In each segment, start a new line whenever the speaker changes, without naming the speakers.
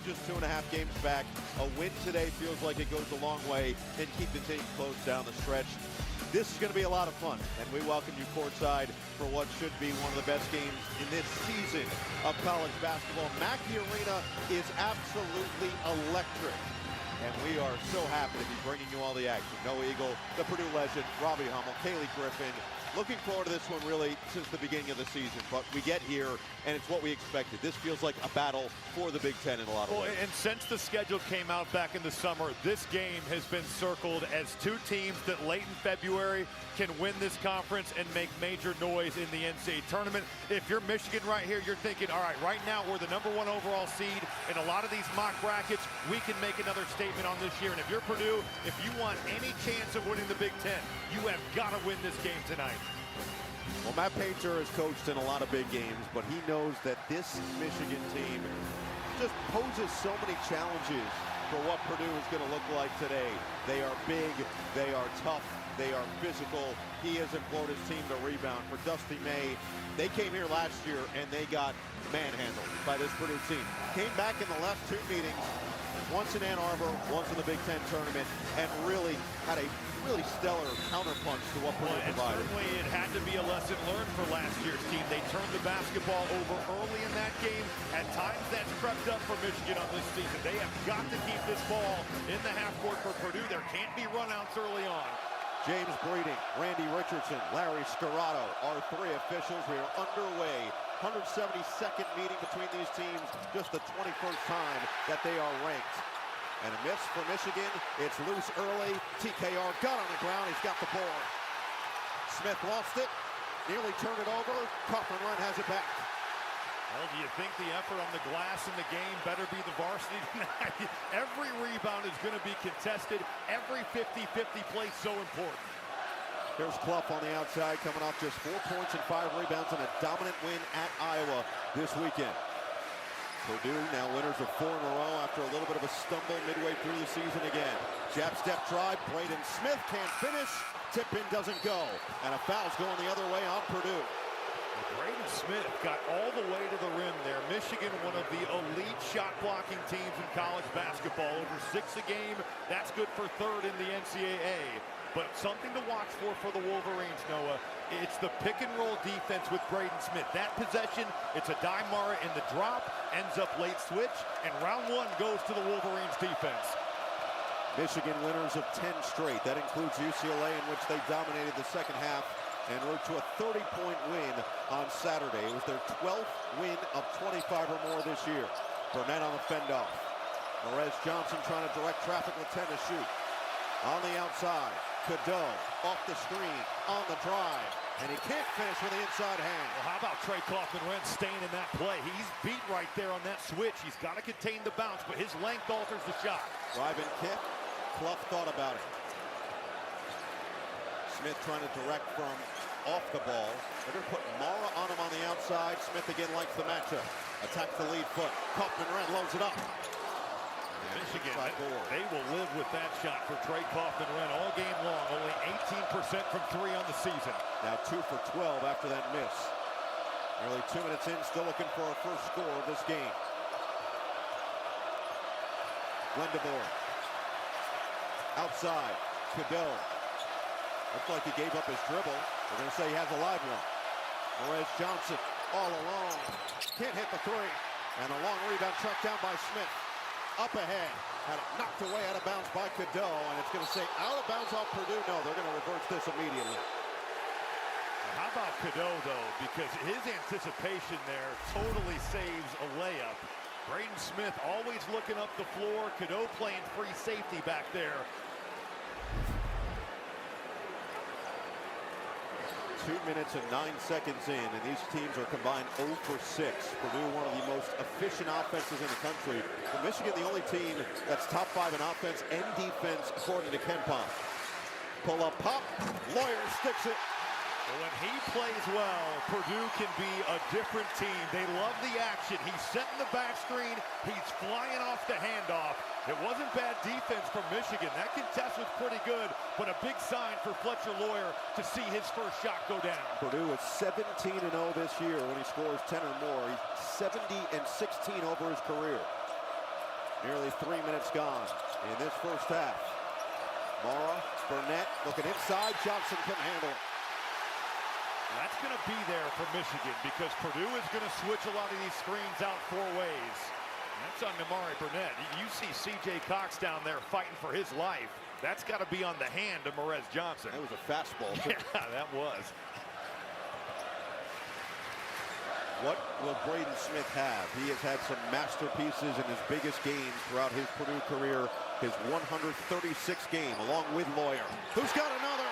just 2.5 games back. A win today feels like it goes a long way and keep the team close down the stretch. This is going to be a lot of fun, and we welcome you courtside for what should be one of the best games in this season of college basketball. Mackey Arena is absolutely electric, and we are so happy to be bringing you all the action. Noah Eagle, the Purdue legend, Robbie Hummel, Kaylee Griffin. Looking forward to this one really since the beginning of the season, but we get here and it's what we expected. This feels like a battle for the Big Ten in a lot of ways.
And since the schedule came out back in the summer, this game has been circled as two teams that late in February can win this conference and make major noise in the NCAA tournament. If you're Michigan right here, you're thinking, all right, right now we're the #1 overall seed. In a lot of these mock brackets, we can make another statement on this year. And if you're Purdue, if you want any chance of winning the Big Ten, you have got to win this game tonight.
Well, Matt Painter has coached in a lot of big games, but he knows that this Michigan team just poses so many challenges for what Purdue is going to look like today. They are big, they are tough, they are physical. He has implored his team to rebound. For Dusty May, they came here last year and they got manhandled by this Purdue team. Came back in the last two meetings, once in Ann Arbor, once in the Big Ten tournament, and really had a really stellar counterpunch to what Purdue provided.
Certainly it had to be a lesson learned for last year's team. They turned the basketball over early in that game. At times that's crept up for Michigan on this season. They have got to keep this ball in the half court for Purdue. There can't be runouts early on.
James Breeding, Randy Richardson, Larry Scarato, our three officials. We are underway. 172nd meeting between these teams, just the 21st time that they are ranked. And a miss for Michigan. It's loose early. TKR got on the ground. He's got the ball. Smith lost it. Nearly turned it over. Kaufman Run has it back.
Well, do you think the effort on the glass in the game better be the varsity tonight? Every rebound is going to be contested. Every 50-50 play so important.
There's Clough on the outside, coming off just 4 points and 5 rebounds and a dominant win at Iowa this weekend. Purdue now winners of 4 in a row after a little bit of a stumble midway through the season again. Jab step drive, Braden Smith can't finish. Tip in doesn't go. And a foul's going the other way on Purdue.
Braden Smith got all the way to the rim there. Michigan, one of the elite shot blocking teams in college basketball. Over 6 a game. That's good for 3rd in the NCAA. But something to watch for the Wolverines, Noah. It's the pick and roll defense with Braden Smith. That possession, it's a dime Mara in the drop, ends up late switch, and round 1 goes to the Wolverines defense.
Michigan winners of 10 straight. That includes UCLA, in which they dominated the second half and rode to a 30-point win on Saturday. It was their 12th win of 25 or more this year. Burnett on the fend-off. Perez Johnson trying to direct traffic with 10 to shoot. On the outside, Cadeau off the screen, on the drive, and he can't finish with the inside hand.
Well, how about Trey Kaufman-Renn staying in that play? He's beat right there on that switch. He's got to contain the bounce, but his length alters the shot.
Drive and kick. Clough thought about it. Smith trying to direct from off the ball. They're going to put Mara on him on the outside. Smith again likes the matchup. Attacks the lead foot. Kaufman-Renn loads it up.
Michigan, they will live with that shot for Trey Kaufman-Renn all game long. Only 18% from 3 on the season.
Now 2 for 12 after that miss. Nearly 2 minutes in, still looking for a first score of this game. Glendevor. Outside. Cadeau. Looks like he gave up his dribble. They're going to say he has a live one. Perez Johnson all alone. Can't hit the 3. And a long rebound tracked down by Smith. Up ahead, had it knocked away out of bounds by Cadeau, and it's going to say out of bounds off Purdue. No, they're going to reverse this immediately.
How about Cadeau, though? Because his anticipation there totally saves a layup. Braden Smith always looking up the floor. Cadeau playing free safety back there.
2 minutes and 9 seconds in, and these teams are combined 0 for 6. Purdue, one of the most efficient offenses in the country. But Michigan, the only team that's top 5 in offense and defense, according to Ken Pom. Pull up, pop, Lawyer sticks it.
When he plays well, Purdue can be a different team. They love the action. He's setting the back screen. He's flying off the handoff. It wasn't bad defense from Michigan. That contest was pretty good, but a big sign for Fletcher Lawyer to see his first shot go down.
Purdue is 17-0 this year when he scores 10 or more. He's 70-16 over his career. Nearly 3 minutes gone in this first half. Mara, Burnett looking inside. Johnson couldn't handle it.
That's going to be there for Michigan because Purdue is going to switch a lot of these screens out 4 ways. That's on Namari Burnett. You see C.J. Cox down there fighting for his life. That's got to be on the hand of Morez Johnson.
That was a fastball.
Yeah, that was.
What will Braden Smith have? He has had some masterpieces in his biggest games throughout his Purdue career. His 136th game, along with Lawyer, who's got another.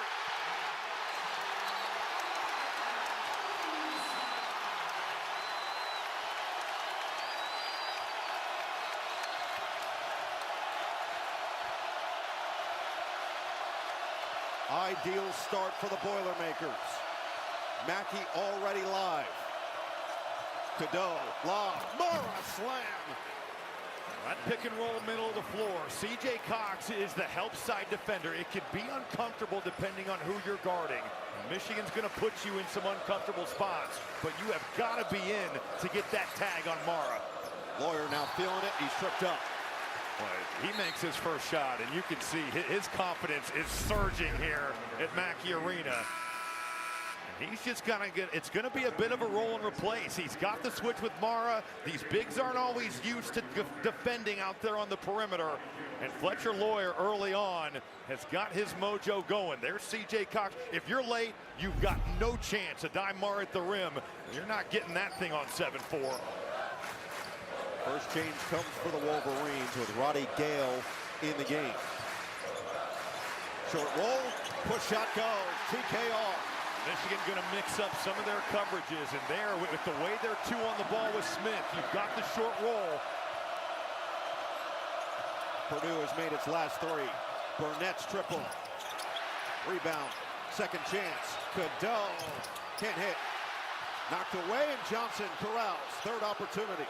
Ideal start for the Boilermakers. Mackey already live. Cadeau, lob, Mara slam.
That pick and roll middle of the floor. C.J. Cox is the help side defender. It could be uncomfortable depending on who you're guarding. Michigan's going to put you in some uncomfortable spots, but you have got to be in to get that tag on Mara.
Lawyer now feeling it. He's tripped up.
He makes his first shot, and you can see his confidence is surging here at Mackey Arena. He's just gonna get, it's gonna be a bit of a roll and replace. He's got the switch with Mara. These bigs aren't always used to defending out there on the perimeter. And Fletcher Lawyer early on has got his mojo going. There's C.J. Cox. If you're late, you've got no chance. A dime Mara at the rim. You're not getting that thing on 7-4.
First change comes for the Wolverines with Roddy Gale in the game. Short roll, push shot goes, TKR.
Michigan going to mix up some of their coverages, and there, with the way they're 2 on the ball with Smith, you've got the short roll.
Purdue has made its last 3. Burnett's triple. Rebound, second chance. Cadeau can't hit. Knocked away, and Johnson corrals. Third opportunity.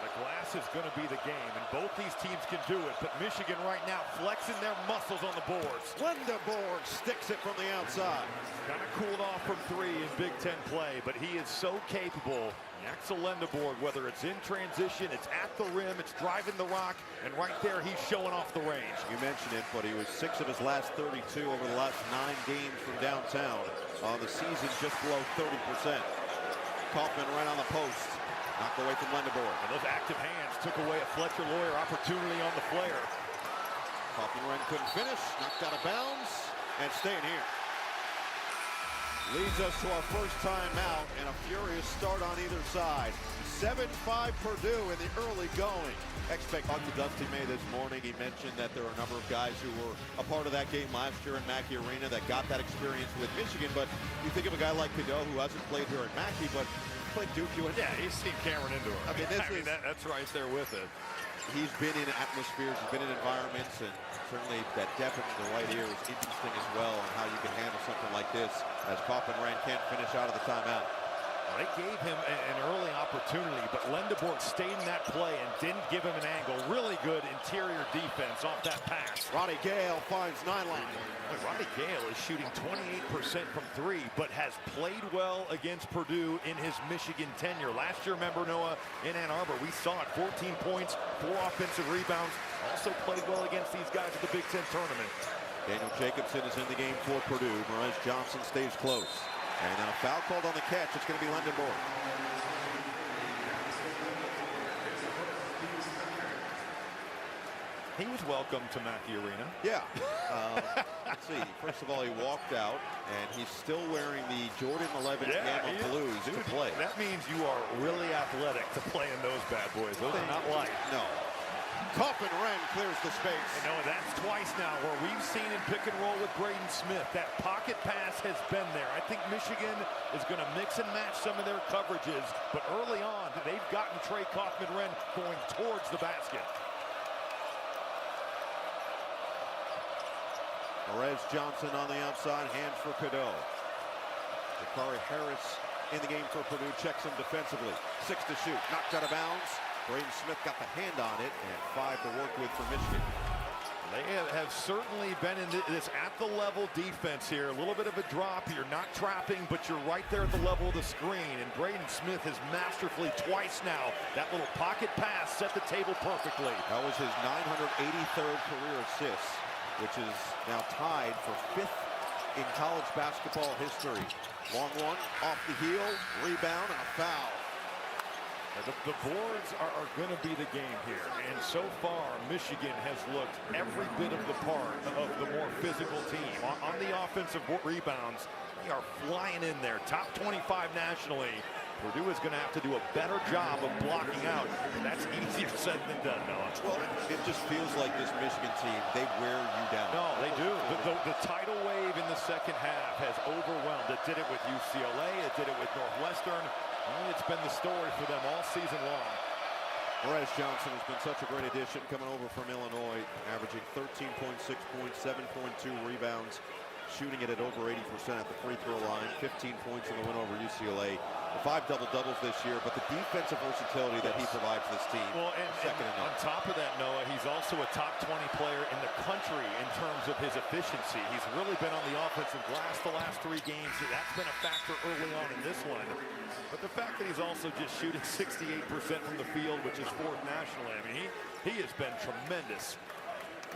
The glass is going to be the game, and both these teams can do it, but Michigan right now flexing their muscles on the boards.
Lindeborg sticks it from the outside.
Kind of cooled off from 3 in Big Ten play, but he is so capable. Axel Lindeborg, whether it's in transition, it's at the rim, it's driving the rock, and right there he's showing off the range.
You mentioned it, but he was 6 of his last 32 over the last 9 games from downtown. The season just below 30%. Kaufman right on the post. Knocked away from Lindeborg.
And those active hands took away a Fletcher Lawyer opportunity on the flare.
Kaufman couldn't finish. Knocked out of bounds. And staying here. Leads us to our first time out, and a furious start on either side. 7-5 Purdue in the early going. Talked to Dusty May this morning. He mentioned that there are a number of guys who were a part of that game last year in Mackey Arena that got that experience with Michigan. But you think of a guy like Cadeau, who hasn't played here at Mackey, but played Duke UNC.
Yeah, he's seen Cameron Indoor. I mean, that's right there with it.
He's been in atmospheres, he's been in environments, and certainly that depth in the right ear is interesting as well on how you can handle something like this as Kaufman can't finish out of the timeout.
They gave him an early opportunity, but Lindeborg stayed in that play and didn't give him an angle. Really good interior defense off that pass.
Roddy Gale finds nylon.
Roddy Gale is shooting 28% from 3, but has played well against Purdue in his Michigan tenure. Last year, remember, Noah, in Ann Arbor, we saw it. 14 points, 4 offensive rebounds. Also played well against these guys at the Big Ten tournament.
Daniel Jacobson is in the game for Purdue. Morez Johnson stays close. And then a foul called on the catch. It's going to be Lindeborg.
He was welcome to Mackey Arena.
Yeah. Let's see. First of all, he walked out, and he's still wearing the Jordan 11 Gamma Blues to play.
That means you are really athletic to play in those bad boys. Those are not light.
No. Kaufman clears the space.
You know, that's twice now where we've seen him pick and roll with Braden Smith. That pocket pass has been there. I think Michigan is going to mix and match some of their coverages, but early on, they've gotten Trey Kaufman going towards the basket.
Morez Johnson on the outside, hands for Cadeau. Jakari Harris in the game for Purdue, checks him defensively. 6 to shoot, knocked out of bounds. Braden Smith got the hand on it, and 5 to work with for Michigan.
They have certainly been in this at-the-level defense here. A little bit of a drop. You're not trapping, but you're right there at the level of the screen. And Braden Smith has masterfully twice now. That little pocket pass set the table perfectly.
That was his 983rd career assist, which is now tied for 5th in college basketball history. Long one, off the heel, rebound, and a foul.
The boards are going to be the game here, and so far Michigan has looked every bit of the part of the more physical team. On the offensive rebounds, they are flying in there, top 25 nationally. Purdue is going to have to do a better job of blocking out. That's easier said than done, Noah.
Well, it just feels like this Michigan team, they wear you down.
No, they do. The tidal wave in the second half has overwhelmed. It did it with UCLA. It did it with Northwestern. It's been the story for them all season long.
Perez Johnson has been such a great addition coming over from Illinois, averaging 13.6 points, 7.2 rebounds, shooting it at over 80% at the free throw line, 15 points in the win over UCLA. The 5 double-doubles this year, but the defensive versatility that he provides this team, second to none.
On top of that, Noah, he's also a top 20 player in the country in terms of his efficiency. He's really been on the offensive glass the last 3 games. That's been a factor early on in this one. But the fact that he's also just shooting 68% from the field, which is 4th nationally, I mean, he has been tremendous.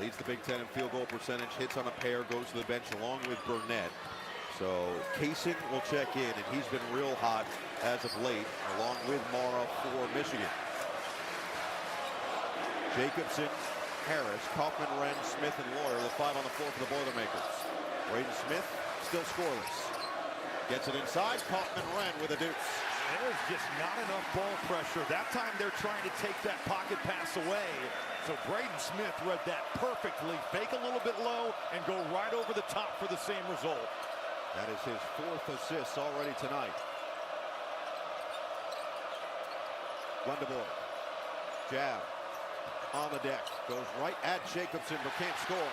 Leads the Big Ten in field goal percentage, hits on a pair, goes to the bench along with Burnett. So Kaysen will check in, and he's been real hot as of late, along with Mara for Michigan. Jacobson, Harris, Kaufman, Wren, Smith, and Lawyer, the 5 on the floor for the Boilermakers. Braden Smith still scoreless. Gets it inside, Kaufman, Wren with a deuce.
There's just not enough ball pressure. That time they're trying to take that pocket pass away. So Braden Smith read that perfectly. Fake a little bit low and go right over the top for the same result.
That is his 4th assist already tonight. Lundeboer, jab, on the deck, goes right at Jacobson but can't score.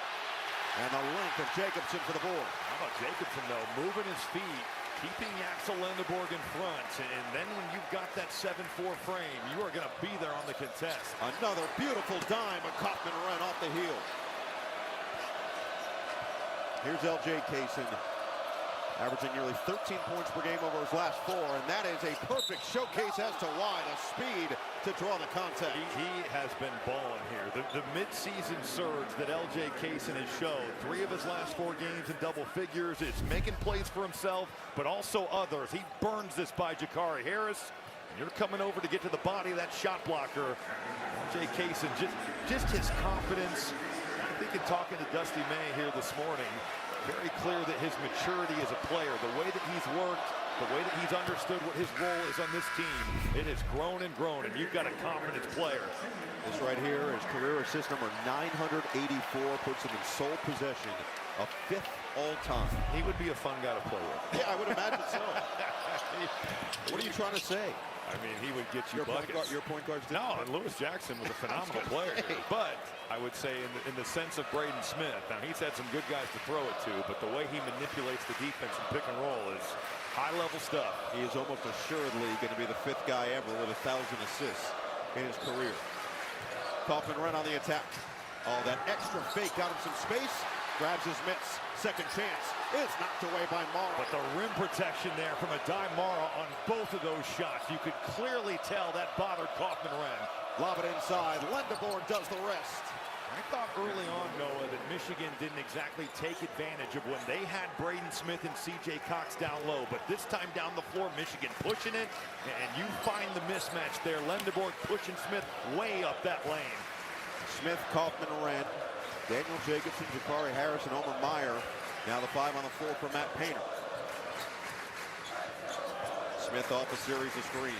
And the length of Jacobson for the board.
How about Jacobson though, moving his feet, keeping Axel Lendeborg in front, and then when you've got that 7-4 frame, you are going to be there on the contest.
Another beautiful dime, but Kaufman ran off the heel. Here's L.J. Kaysen, averaging nearly 13 points per game over his last 4, and that is a perfect showcase as to why. The speed to draw the contact.
He has been balling here. The mid-season surge that L.J. Kaysen has shown, 3 of his last 4 games in double figures. It's making plays for himself, but also others. He burns this by Jakari Harris. And you're coming over to get to the body of that shot blocker. L.J. Kaysen, just his confidence. I think in talking to Dusty May here this morning, very clear that his maturity as a player, the way that he's worked, the way that he's understood what his role is on this team, it has grown and grown, and you've got a confidence player.
This right here is career assist number 984, puts him in sole possession of 5th all-time.
He would be a fun guy to play with.
Yeah, I would imagine so. What are you trying to say?
I mean, he would get you buckets.
Your point guards didn't.
No, and Lewis Jackson was a phenomenal player. But I would say in the sense of Braden Smith, now he's had some good guys to throw it to, but the way he manipulates the defense and pick and roll is high-level stuff.
He is almost assuredly going to be the 5th guy ever with 1,000 assists in his career. Kaufman Wren on the attack. Oh, that extra fake got him some space. Grabs his mitts. Second chance is knocked away by Mara.
But the rim protection there from Adai Mara on both of those shots. You could clearly tell that bothered Kaufman Wren.
Lob it inside. Lundeboer does the rest.
I thought early on, Noah, that Michigan didn't exactly take advantage of when they had Braden Smith and C.J. Cox down low. But this time down the floor, Michigan pushing it. And you find the mismatch there. Lundeboer pushing Smith way up that lane.
Smith, Kaufman, Wren, Daniel Jacobson, Jakari Harris, and Omer Meyer. Now the 5 on the floor for Matt Painter. Smith off a series of screens.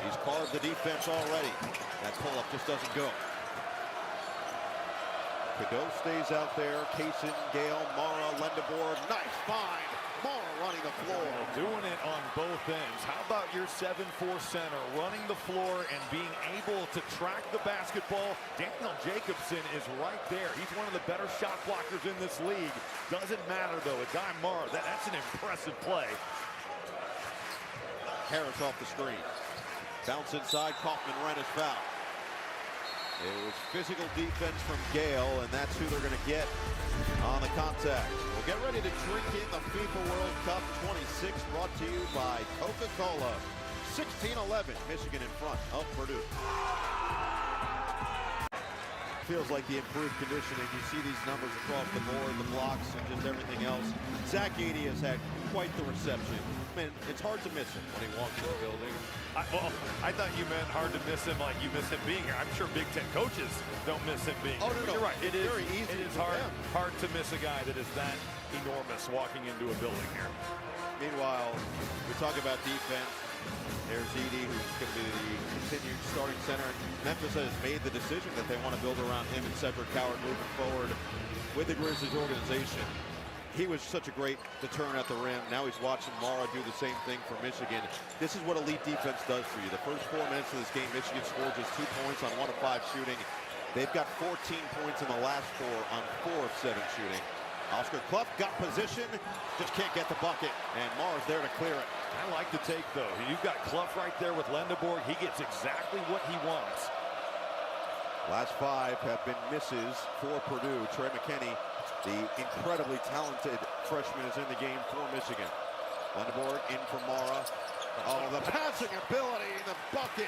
He's carved the defense already. That pull-up just doesn't go. Cadeau stays out there. Kaysen, Gale, Mara, Lundeboer. Nice find. Mara running the floor.
Doing it on both ends. How about your 7-4 center running the floor and being able to track the basketball? Daniel Jacobson is right there. He's one of the better shot blockers in this league. Doesn't matter, though. Adai Mara, that's an impressive play.
Harris off the screen. Bounce inside. Kaufman Wren is fouled. It was physical defense from Gale, and that's who they're going to get on the contact. Well, get ready to drink in the FIFA World Cup 26, brought to you by Coca-Cola. 16-11, Michigan in front of Purdue. Feels like the improved conditioning. You see these numbers across the board, the blocks and just everything else. Zach Edey has had quite the reception. Man, it's hard to miss him when he walks in the building.
I thought you meant hard to miss him like you miss him being here. I'm sure Big Ten coaches don't miss him being here.
Oh, no.
You're right. It is
very easy.
It is hard to miss a guy that is that enormous walking into a building here.
Meanwhile, we talk about defense. There's Edey, who's going to be the continued starting center. Memphis has made the decision that they want to build around him and Cedric Coward moving forward with the Grizzlies organization. He was such a great deterrent at the rim. Now he's watching Mara do the same thing for Michigan. This is what elite defense does for you. The first 4 minutes of this game, Michigan scored just 2 points on 1 of 5 shooting. They've got 14 points in the last 4 on 4 of 7 shooting. Oscar Clough got position, just can't get the bucket, and Mara's there to clear it.
I like the take, though. You've got Clough right there with Lendeborg. He gets exactly what he wants.
Last 5 have been misses for Purdue. Trey McKinney, the incredibly talented freshman, is in the game for Michigan. Lendeborg in for Mara. Oh, the passing ability, the bucket.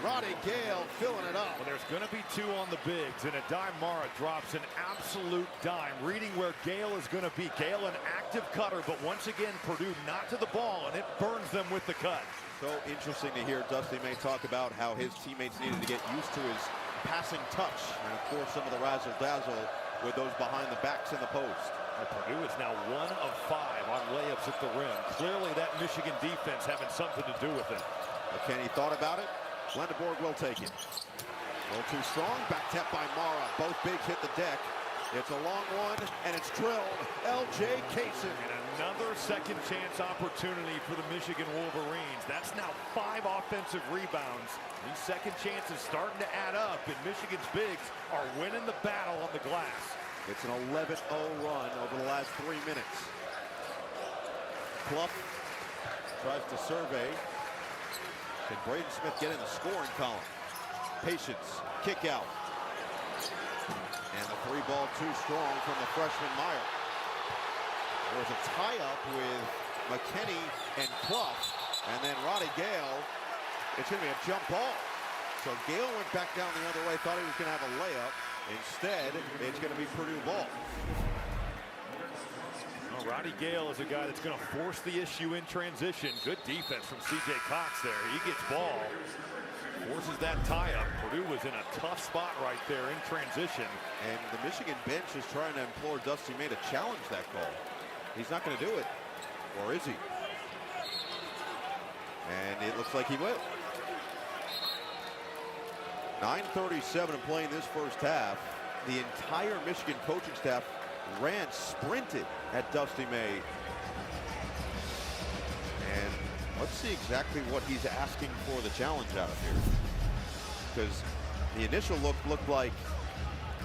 Roddy Gale filling it up.
Well, there's going to be 2 on the bigs, and a dime. Mara drops an absolute dime, reading where Gale is going to be. Gale an active cutter, but once again, Purdue not to the ball, and it burns them with the cut.
So interesting to hear Dusty May talk about how his teammates needed to get used to his passing touch, and of course some of the razzle-dazzle with those behind the backs in the post.
And Purdue is now 1 of 5 on layups at the rim. Clearly that Michigan defense having something to do with it.
McKinney thought about it. Lendeborg will take it. A little too strong. Back tap by Mara. Both bigs hit the deck. It's a long one, and it's drilled. L.J. Kaysen.
And another second chance opportunity for the Michigan Wolverines. That's now 5 offensive rebounds. These second chances starting to add up, and Michigan's bigs are winning the battle on the glass.
It's an 11-0 run over the last 3 minutes. Clough tries to survey. Can Braden Smith get in the scoring column? Patience, kick out. And the 3 ball too strong from the freshman Meyer. There was a tie-up with McKinney and Clough, and then Roddy Gale. It's going to be a jump ball. So Gale went back down the other way, thought he was going to have a layup. Instead, it's going to be Purdue ball.
Well, Roddy Gale is a guy that's going to force the issue in transition. Good defense from C.J. Cox there. He gets ball, forces that tie-up. Purdue was in a tough spot right there in transition.
And the Michigan bench is trying to implore Dusty May to challenge that call. He's not going to do it. Or is he? And it looks like he will. 9:37 to play in this first half. The entire Michigan coaching staff sprinted at Dusty May. And let's see exactly what he's asking for the challenge out of here. Because the initial look looked like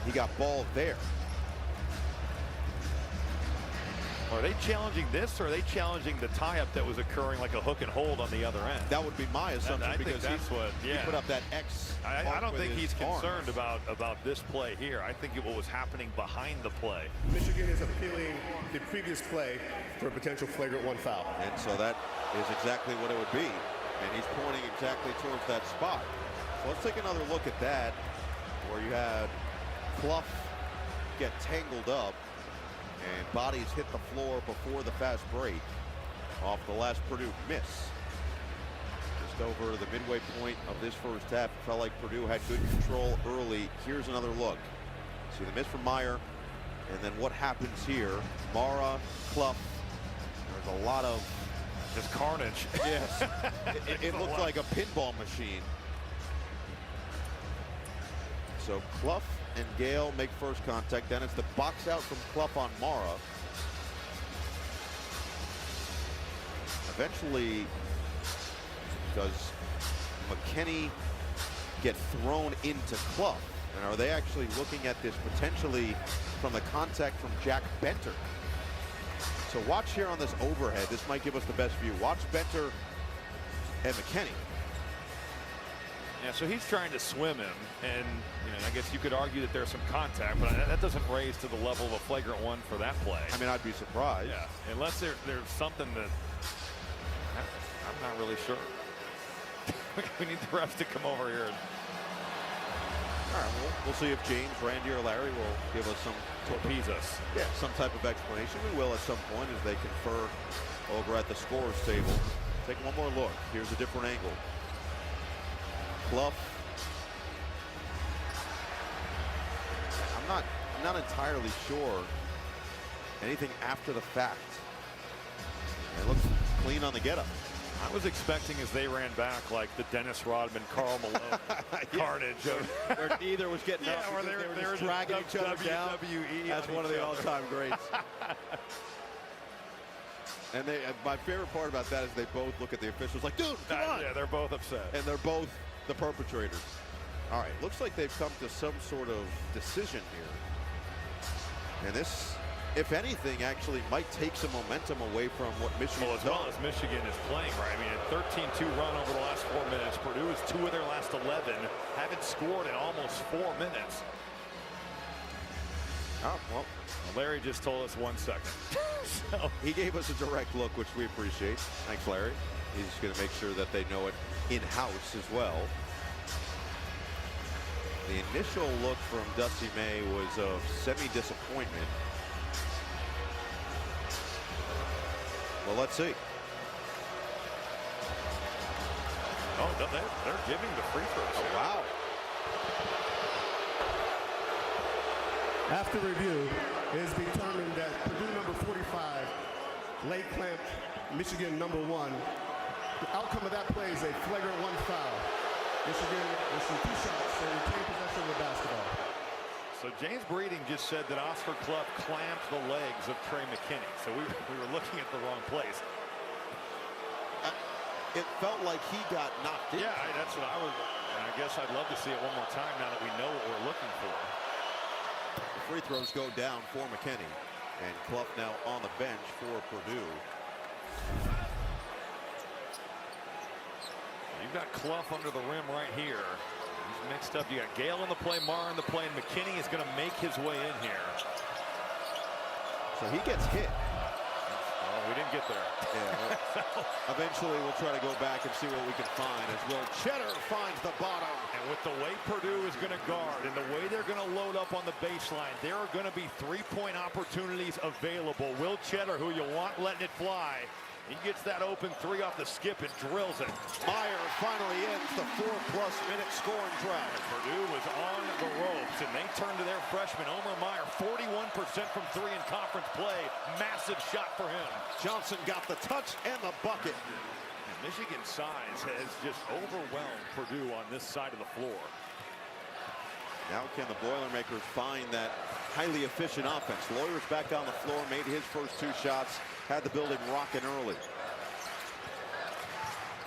he got ball there.
Are they challenging this, or are they challenging the tie-up that was occurring like a hook and hold on the other end?
That would be my assumption,
I
because
think that's what,
he put up that X.
I don't think he's
arms.
concerned about this play here. I think what was happening behind the play.
Michigan is appealing the previous play for a potential flagrant 1 foul.
And so that is exactly what it would be. And he's pointing exactly towards that spot. So let's take another look at that, where you had Clough get tangled up and bodies hit the floor before the fast break off the last Purdue miss. Just over the midway point of this first half, it felt like Purdue had good control early. Here's another look. See the miss from Meyer, and then what happens here? Mara, Clough. There's a lot of
just carnage.
Yes, it looked like a pinball machine. So Clough and Gale make first contact. Then it's the box out from Clough on Mara. Eventually, does McKinney get thrown into Clough? And are they actually looking at this potentially from the contact from Jack Benter? So watch here on this overhead. This might give us the best view. Watch Benter and McKinney.
Yeah, so he's trying to swim him, and I guess you could argue that there's some contact, but that doesn't raise to the level of a flagrant one for that play.
I mean, I'd be surprised.
Yeah, unless there's something that I'm not really sure. We need the refs to come over here.
All right, we'll see if James, Randy, or Larry will give us some some type of explanation. We will at some point as they confer over at the scorers table. Take one more look. Here's a different angle. Clough. I'm not entirely sure anything after the fact. It looks clean on the get-up.
I was expecting as they ran back like the Dennis Rodman, Karl Malone carnage.
Where neither was getting up.
Or
they were just dragging each other down. That's one of the all-time greats. And my favorite part about that is they both look at the officials like, dude, come on.
Yeah, they're both upset.
And they're both the perpetrators. All right, looks like they've come to some sort of decision here. And this, if anything, actually might take some momentum away from what Michigan
as well as Michigan is playing, right? I mean, a 13-2 run over the last 4 minutes. Purdue is 2 of their last 11. Haven't scored in almost 4 minutes.
Oh, well,
Larry just told us 1 second. So
he gave us a direct look, which we appreciate. Thanks, Larry. He's going to make sure that they know it in-house as well. The initial look from Dusty May was of semi-disappointment. Well, let's see.
Oh, they're giving the free throws.
Oh, wow.
After review, it is determined that Purdue number 45 leg clamped Michigan number 1. The outcome of that play is a flagrant 1 foul. Michigan with some 2 shots and retain possession of the basketball.
So James Breeding just said that Oscar Clough clamped the legs of Trey McKinney. So we were looking at the wrong place.
It felt like he got knocked in.
Yeah, that's what I was. And I guess I'd love to see it one more time now that we know what we're looking for.
The free throws go down for McKinney. And Clough now on the bench for Purdue.
You've got Clough under the rim right here. He's mixed up. You got Gale in the play, Marr in the play, and McKinney is going to make his way in here.
So he gets hit.
Oh, we didn't get there.
Yeah. Eventually, we'll try to go back and see what we can find as Will Cheddar finds the bottom.
And with the way Purdue is going to guard and the way they're going to load up on the baseline, there are going to be 3-point opportunities available. Will Cheddar, who you want letting it fly, he gets that open 3 off the skip and drills it.
Meyer finally ends the 4+ minute scoring drought.
Purdue was on the ropes, and they turn to their freshman, Omer Meyer, 41% from 3 in conference play. Massive shot for him.
Johnson got the touch and the bucket.
And Michigan's size has just overwhelmed Purdue on this side of the floor.
Now can the Boilermakers find that highly efficient offense? Lawyer's back on the floor, made his first 2 shots, had the building rocking early.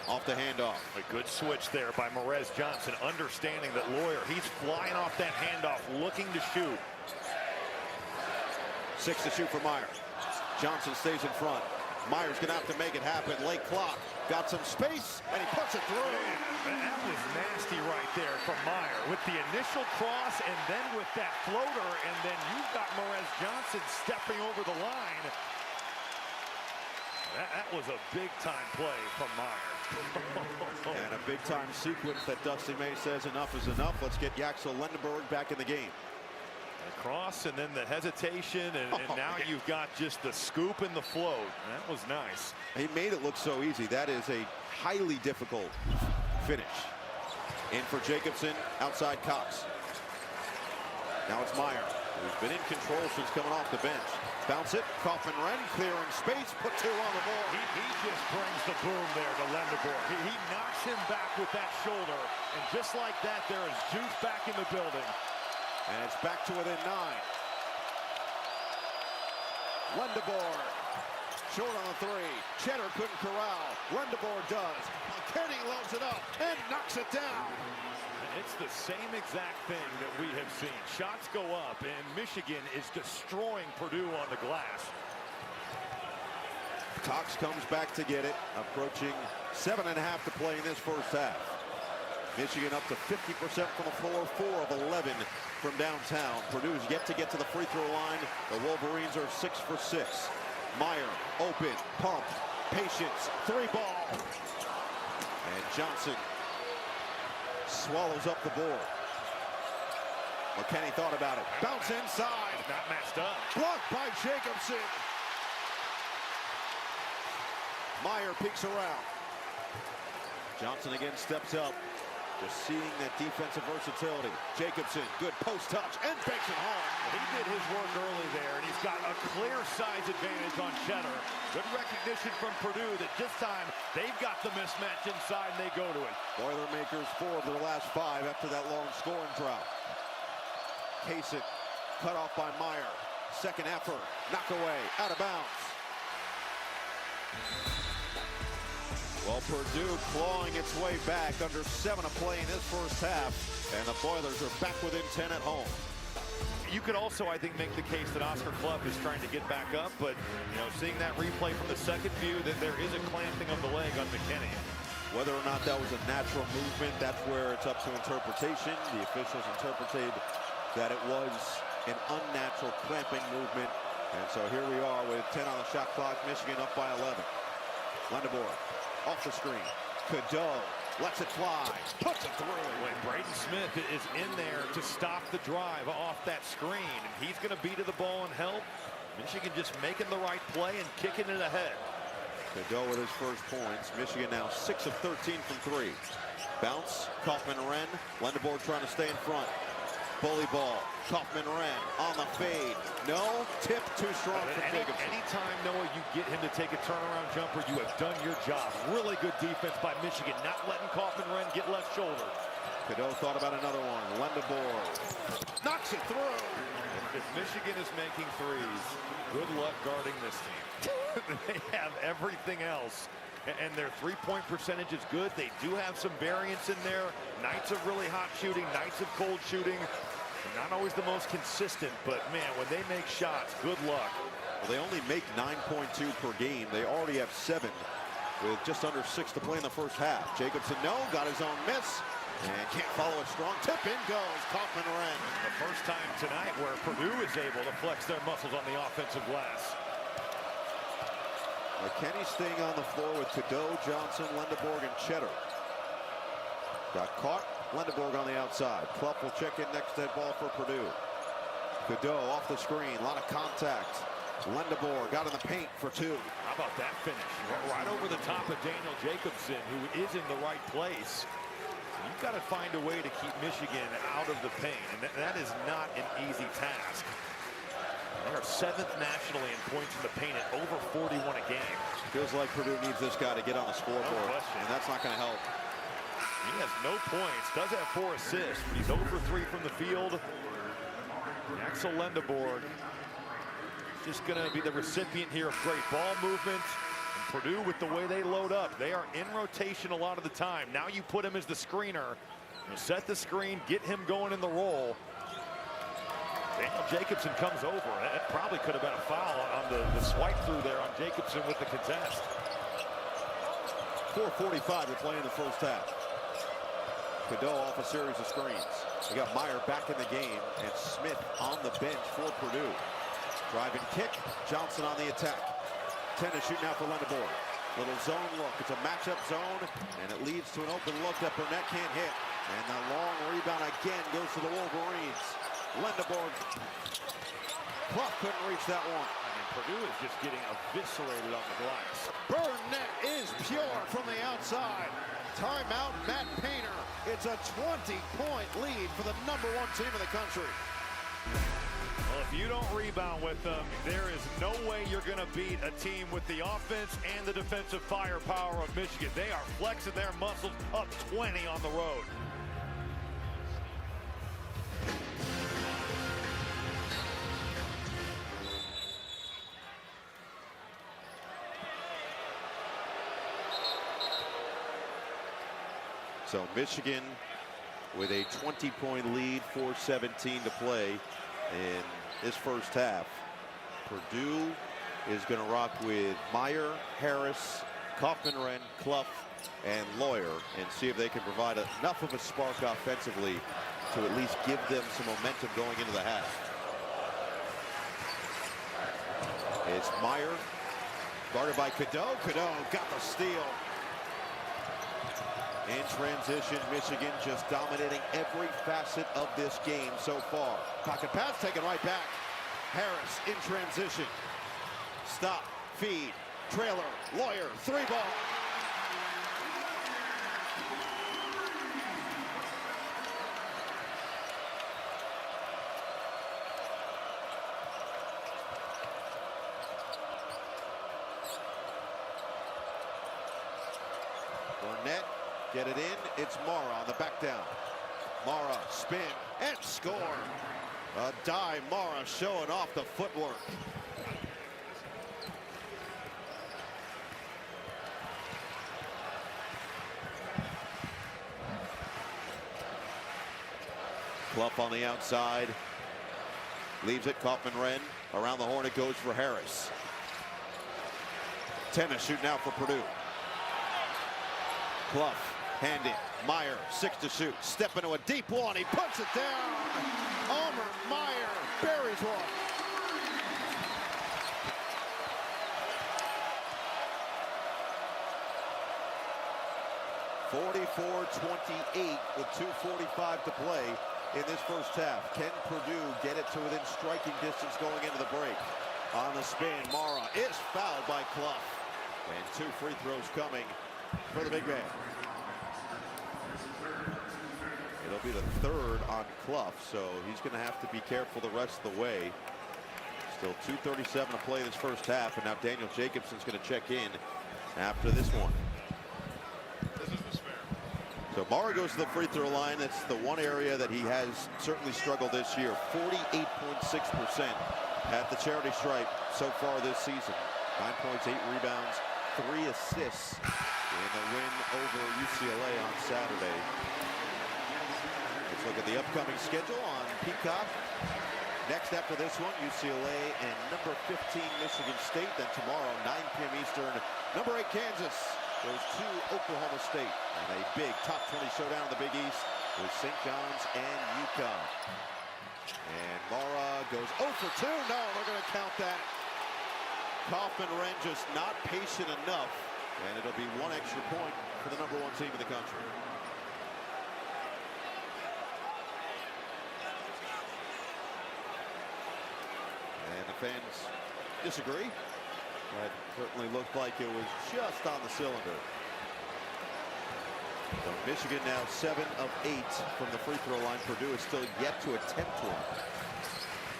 Off the handoff.
A good switch there by Merez Johnson, understanding that Lawyer, he's flying off that handoff, looking to shoot.
6 to shoot for Meyer. Johnson stays in front. Meyer's gonna have to make it happen. Late clock. Got some space, and he puts it through.
Man, that was nasty right there from Meyer with the initial cross and then with that floater, and then you've got Merez Johnson stepping over the line. That was a big-time play from Meyer.
And a big-time sequence that Dusty May says enough is enough. Let's get Yaxel Lendeborg back in the game.
The cross and then the hesitation, and now you've got just the scoop and the float. That was nice.
He made it look so easy. That is a highly difficult finish. In for Jacobson, outside Cox. Now it's Meyer, who's been in control since coming off the bench. Bounce it, Kaufman-Renn clearing space, put 2 on the board.
He just brings the boom there to Lendeborg. He knocks him back with that shoulder, and just like that, there is juice back in the building.
And it's back to within 9. Lendeborg, short on the 3. Cheddar couldn't corral. Lendeborg does. Kenny loads it up and knocks it down.
It's the same exact thing that we have seen. Shots go up, and Michigan is destroying Purdue on the glass.
Cox comes back to get it, approaching 7.5 to play in this first half. Michigan up to 50% from the floor, 4 of 11 from downtown. Purdue's yet to get to the free throw line. The Wolverines are 6 for 6. Meyer, open, pump, patience, 3-ball. And Johnson swallows up the board. McKinney thought about it. Bounce inside.
Not matched up.
Blocked by Jacobson. Meyer peeks around. Johnson again steps up. Just seeing that defensive versatility. Jacobson, good post touch, and banks it home.
He did his work early there, and he's got a clear size advantage on Cheddar. Good recognition from Purdue that this time they've got the mismatch inside, and they go to it.
Boilermakers 4 of their last 5 after that long scoring drought. Kasich cut off by Meyer. Second effort, knock away, out of bounds. Well, Purdue clawing its way back under 7 to play in this first half, and the Boilers are back within 10 at home.
You could also, I think, make the case that Oscar Clough is trying to get back up, but, you know, seeing that replay from the second view, that there is a clamping of the leg on McKinney.
Whether or not that was a natural movement, that's where it's up to interpretation. The officials interpreted that it was an unnatural clamping movement, and so here we are with 10 on the shot clock. Michigan up by 11. Lendeboer off the screen. Cadeau lets it fly, puts it through.
When Braden Smith is in there to stop the drive off that screen, and he's going to be to the ball and help. Michigan just making the right play and kicking it ahead.
Cadeau with his first points. Michigan now 6 of 13 from 3. Bounce, Kaufman-Renn. Lendeboer trying to stay in front. Bully ball, Kaufman-Renn on the fade. No, tip too strong for Jacobson.
Anytime, Noah, you get him to take a turnaround jumper, you have done your job. Really good defense by Michigan, not letting Kaufman-Renn get left shoulder.
Cadeau thought about another one. Lendeboer knocks it through.
If Michigan is making threes, good luck guarding this team. They have everything else. And their three-point percentage is good. They do have some variance in there. Nights of really hot shooting, nights of cold shooting. Not always the most consistent, but man, when they make shots, good luck.
Well, they only make 9.2 per game. They already have 7 with just under 6 to play in the first half. Jacobson, no, got his own miss and can't follow it strong. Tip in goes Kaufman-Renn.
The first time tonight where Purdue is able to flex their muscles on the offensive glass.
McKinney staying on the floor with Cadeau, Johnson, Lendeboer, and Cheddar. Got caught. Lendeboer on the outside. Clough will check in next head ball for Purdue. Cadeau off the screen. A lot of contact. Lendeboer got in the paint for 2.
How about that finish? Right over the top of Daniel Jacobson, who is in the right place. You've got to find a way to keep Michigan out of the paint, and that is not an easy task. They are 7th nationally in points in the paint at over 41 a game.
Feels like Purdue needs this guy to get on the scoreboard, and that's not going to help.
He has no points, does have 4 assists, but he's 0 for 3 from the field. Axel Lendeboer just going to be the recipient here of great ball movement. And Purdue, with the way they load up, they are in rotation a lot of the time. Now you put him as the screener. You set the screen, get him going in the roll. Daniel Jacobson comes over. That probably could have been a foul on the swipe through there on Jacobson with the contest.
4:45 to play in the first half. Cadeau off a series of screens. We got Meyer back in the game and Smith on the bench for Purdue. Drive and kick. Johnson on the attack. 10 to shoot now for Lendeboer. Little zone look. It's a matchup zone, and it leads to an open look that Burnett can't hit. And the long rebound again goes to the Wolverines. Lendeboer. Clough couldn't reach that one.
And Purdue is just getting eviscerated on the glass.
Burnett is pure from the outside. Timeout, Matt Painter. It's a 20-point lead for the #1 team in the country.
Well, if you don't rebound with them, there is no way you're going to beat a team with the offense and the defensive firepower of Michigan. They are flexing their muscles up 20 on the road.
So Michigan with a 20-point lead, 4:17 to play in this first half. Purdue is going to rock with Meyer, Harris, Kaufman-Renn, Clough, and Lawyer and see if they can provide enough of a spark offensively to at least give them some momentum going into the half. It's Meyer, guarded by Cadeau. Cadeau got the steal. In transition, Michigan just dominating every facet of this game so far. Pocket pass taken right back. Harris in transition. Stop, feed, trailer, Lawyer, 3-ball. Burnett, get it in. It's Mara on the back down. Mara, spin, and score. A dive, Mara showing off the footwork. Clough on the outside. Leaves it, Kaufman-Renn. Around the horn it goes for Harris. Tennis shooting out for Purdue. Clough, hand in. Meyer, 6 to shoot. Step into a deep one. He puts it down. Omer Meyer buries one. (44-28) with 2:45 to play in this first half. Can Purdue get it to within striking distance going into the break? On the spin, Mara is fouled by Clough. And 2 free throws coming for the big man. It'll be the 3rd on Clough, so he's going to have to be careful the rest of the way. Still 2:37 to play this first half, and now Daniel Jacobson's going to check in after this one. So Mara goes to the free throw line. That's the one area that he has certainly struggled this year. 48.6% at the charity stripe so far this season. 9 points, 8 rebounds, 3 assists in the win over UCLA on Saturday. Let's look at the upcoming schedule on Peacock. Next after this one, UCLA and number 15 Michigan State. Then tomorrow, 9 p.m. Eastern, number 8 Kansas goes to Oklahoma State. And a big top 20 showdown in the Big East with St. John's and UConn. And Mara goes 0 for 2. No, they're going to count that. Kaufman-Renn just not patient enough. And it'll be 1 extra point for the number 1 team in the country. And the fans disagree. That certainly looked like it was just on the cylinder. So Michigan now 7 of 8 from the free throw line. Purdue is still yet to attempt one.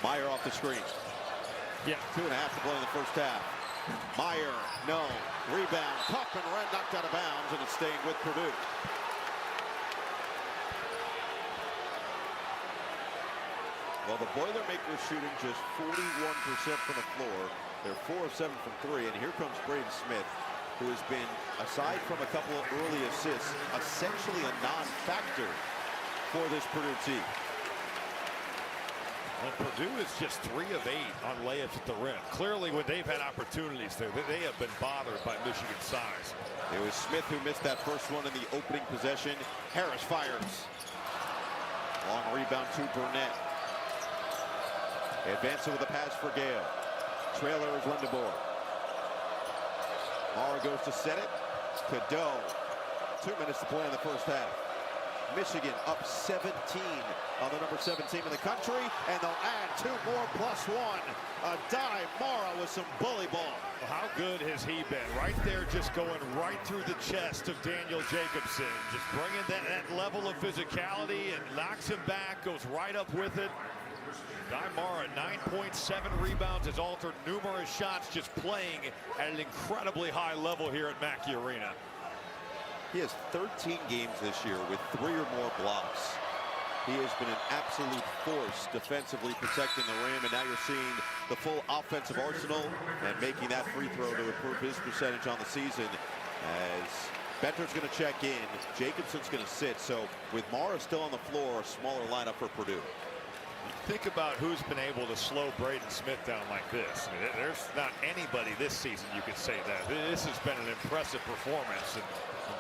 Meyer off the screen. Yeah, 2.5 to play in the first half. Meyer, no. Rebound. Kaufman-Renn knocked out of bounds, and it's staying with Purdue. Well, the Boilermakers shooting just 41% from the floor. They're 4 of 7 from 3, and here comes Braden Smith, who has been, aside from a couple of early assists, essentially a non-factor for this Purdue team.
Well, Purdue is just 3 of 8 on layups at the rim. Clearly, when they've had opportunities there, they have been bothered by Michigan's size.
It was Smith who missed that first one in the opening possession. Harris fires. Long rebound to Burnett. Advancing with a pass for Gale. Trailer is Lindebor. Mara goes to set it. Cadeau. 2 minutes to play in the first half. Michigan up 17 on the number 7 team in the country, and they'll add 2 more plus 1. A dive, Mara with some bully ball.
Well, how good has he been? Right there, just going right through the chest of Daniel Jacobson. Just bringing that level of physicality and knocks him back, goes right up with it. Dive Mara, 9.7 rebounds, has altered numerous shots, just playing at an incredibly high level here at Mackey Arena.
He has 13 games this year with 3 or more blocks. He has been an absolute force defensively protecting the rim, and now you're seeing the full offensive arsenal and making that free throw to improve his percentage on the season. As Benter's going to check in, Jacobson's going to sit. So with Mara still on the floor, a smaller lineup for Purdue.
Think about who's been able to slow Braden Smith down like this. I mean, there's not anybody this season you could say that. This has been an impressive performance. And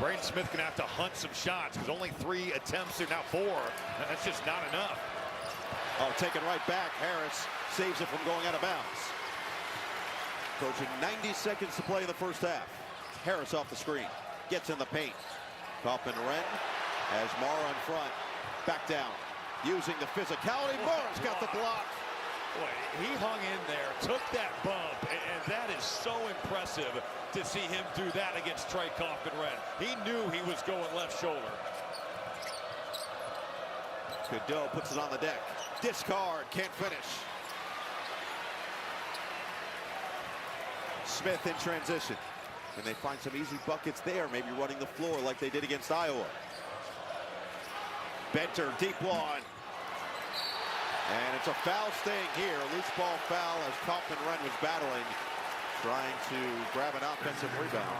Braden Smith going to have to hunt some shots because only 3 attempts are now 4. That's just not enough.
Oh, taken right back. Harris saves it from going out of bounds. Approaching 90 seconds to play in the first half. Harris off the screen. Gets in the paint. Kaufman-Renn has Mara in front. Back down. Using the physicality. Mara's got the block.
Boy, he hung in there, took that bump, and that is so impressive to see him do that against Trey Kaufman-Renn. He knew he was going left shoulder.
Cadeau puts it on the deck. Discard, can't finish. Smith in transition. Can they find some easy buckets there? Maybe running the floor like they did against Iowa. Benter, deep one. And it's a foul staying here. Loose ball foul as Kaufman-Renn was battling, trying to grab an offensive rebound.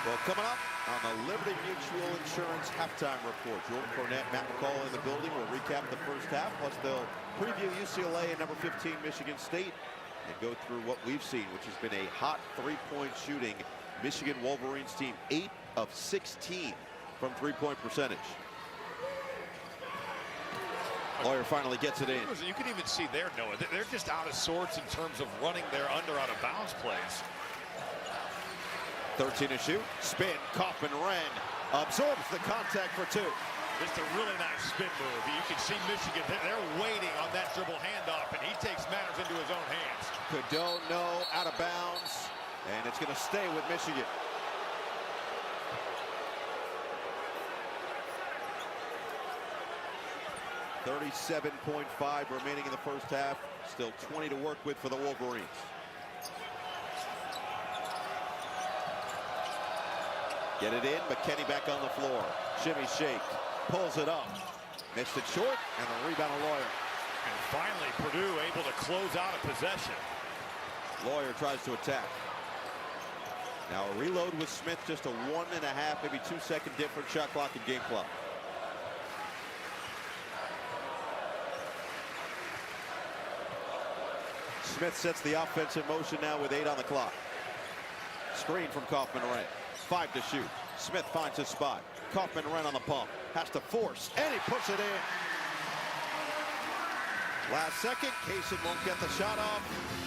Well, coming up on the Liberty Mutual Insurance halftime report, Jordan Cornette, Matt McCall in the building. We'll recap the first half, plus they'll preview UCLA and number 15 Michigan State and go through what we've seen, which has been a hot three-point shooting Michigan Wolverines team, 8 of 16 from three-point percentage. Lawyer finally gets it in.
You can even see there, Noah, they're just out of sorts in terms of running their out of bounds plays.
13 to shoot. Spin. Kaufman-Renn absorbs the contact for 2.
Just a really nice spin move. You can see Michigan, they're waiting on that dribble handoff, and he takes matters into his own hands.
Cadeau, no, out of bounds, and it's going to stay with Michigan. .5 remaining in the first half. Still 20 to work with for the Wolverines. Get it in. McKinney back on the floor. Shimmy shake. Pulls it up. Missed it short, and a rebound of Lawyer.
And finally, Purdue able to close out a possession.
Lawyer tries to attack. Now a reload with Smith, just a 1.5, maybe 2-second difference shot clock and game clock. Smith sets the offense in motion now with 8 on the clock. Screen from Kaufman-Renn. 5 to shoot. Smith finds his spot. Kaufman-Renn on the pump. Has to force, and he puts it in. Last second, Kaysen won't get the shot off,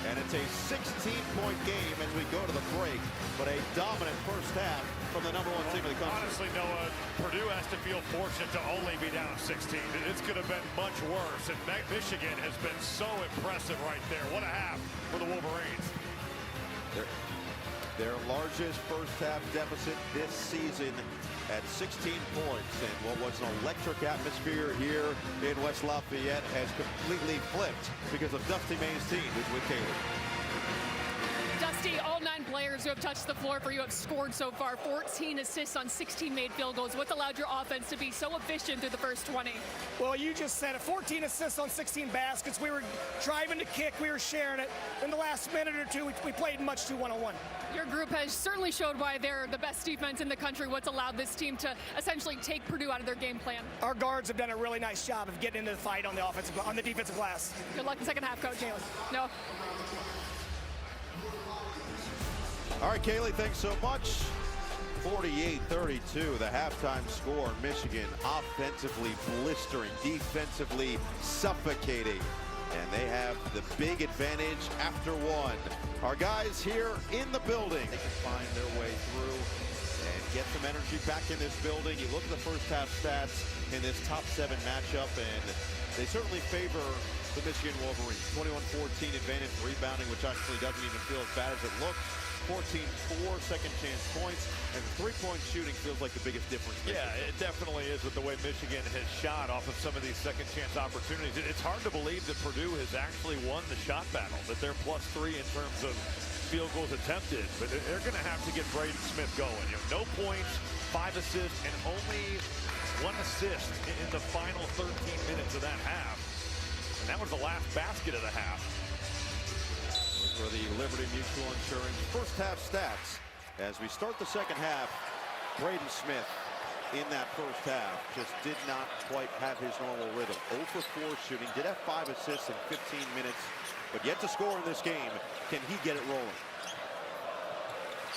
and it's a 16-point game as we go to the break, but a dominant first half from the number 1 team in the country.
Honestly, Noah, Purdue has to feel fortunate to only be down 16. It's going to have been much worse, and Michigan has been so impressive right there. What a half for the Wolverines.
Their largest first half deficit this season at 16 points, and what was an electric atmosphere here in West Lafayette has completely flipped because of Dusty May's team, who's with Kaylee.
Dusty, all 9 players who have touched the floor for you have scored so far. 14 assists on 16 made field goals. What's allowed your offense to be so efficient through the first 20?
Well, you just said it. 14 assists on 16 baskets. We were driving to kick. We were sharing it. In the last minute or two, we played much too one-on-one.
Your group has certainly showed why they're the best defense in the country. What's allowed this team to essentially take Purdue out of their game plan?
Our guards have done a really nice job of getting into the fight on the defensive glass.
Good luck in the second half, Coach. No.
All right, Kaylee, thanks so much. 48-32, the halftime score. Michigan offensively blistering, defensively suffocating, and they have the big advantage after 1. Our guys here in the building, they can find their way through and get some energy back in this building. You look at the first half stats in this top 7 matchup, and they certainly favor the Michigan Wolverines. 21-14 advantage rebounding, which actually doesn't even feel as bad as it looks. 14-4 second chance points, and the three-point shooting feels like the biggest difference.
Yeah, it definitely is with the way Michigan has shot off of some of these second chance opportunities. It's hard to believe that Purdue has actually won the shot battle, that they're +3 in terms of field goals attempted, but they're going to have to get Braden Smith going. No points, 5 assists, and only 1 assist in the final 13 minutes of that half. And that was the last basket of the half.
For the Liberty Mutual Insurance first half stats as we start the second half. Braden Smith in that first half just did not quite have his normal rhythm. 0 for 4 shooting, did have 5 assists in 15 minutes, but yet to score in this game. Can he get it rolling?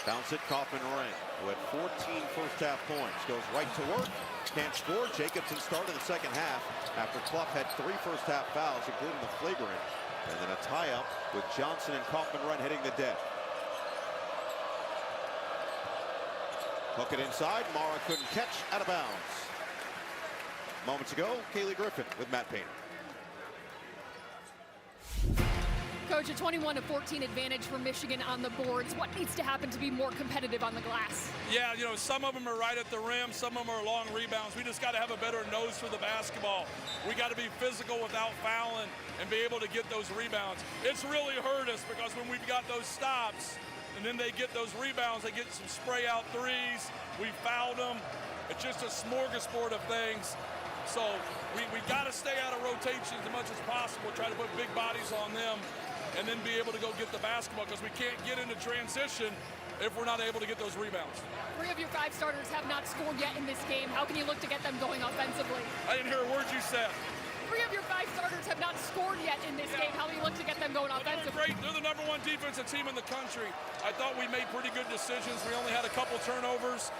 Bounce it, Kaufman-Renn, who had 14 first half points, goes right to work, can't score. Jacobson started the second half after Clough had 3 first half fouls, including the flagrant, and then a tie-up with Johnson and Kaufman-Renn hitting the deck. Hook it inside, Mara couldn't catch, out of bounds. Moments ago, Kaylee Griffin with Matt Painter.
Coach, a 21-14 advantage for Michigan on the boards. What needs to happen to be more competitive on the glass?
Yeah, you know, some of them are right at the rim, some of them are long rebounds. We just got to have a better nose for the basketball. We got to be physical without fouling and be able to get those rebounds. It's really hurt us because when we've got those stops and then they get those rebounds, they get some spray out threes. We fouled them. It's just a smorgasbord of things. So we got to stay out of rotation as much as possible, try to put big bodies on them, and then be able to go get the basketball, because we can't get into transition if we're not able to get those rebounds.
3 of your 5 starters have not scored yet in this game. How can you look to get them going offensively?
I didn't hear a word you said.
3 of your 5 starters have not scored yet in this game. How do you look to get them going offensively?
They're great. They're the #1 defensive team in the country. I thought we made pretty good decisions. We only had a couple turnovers.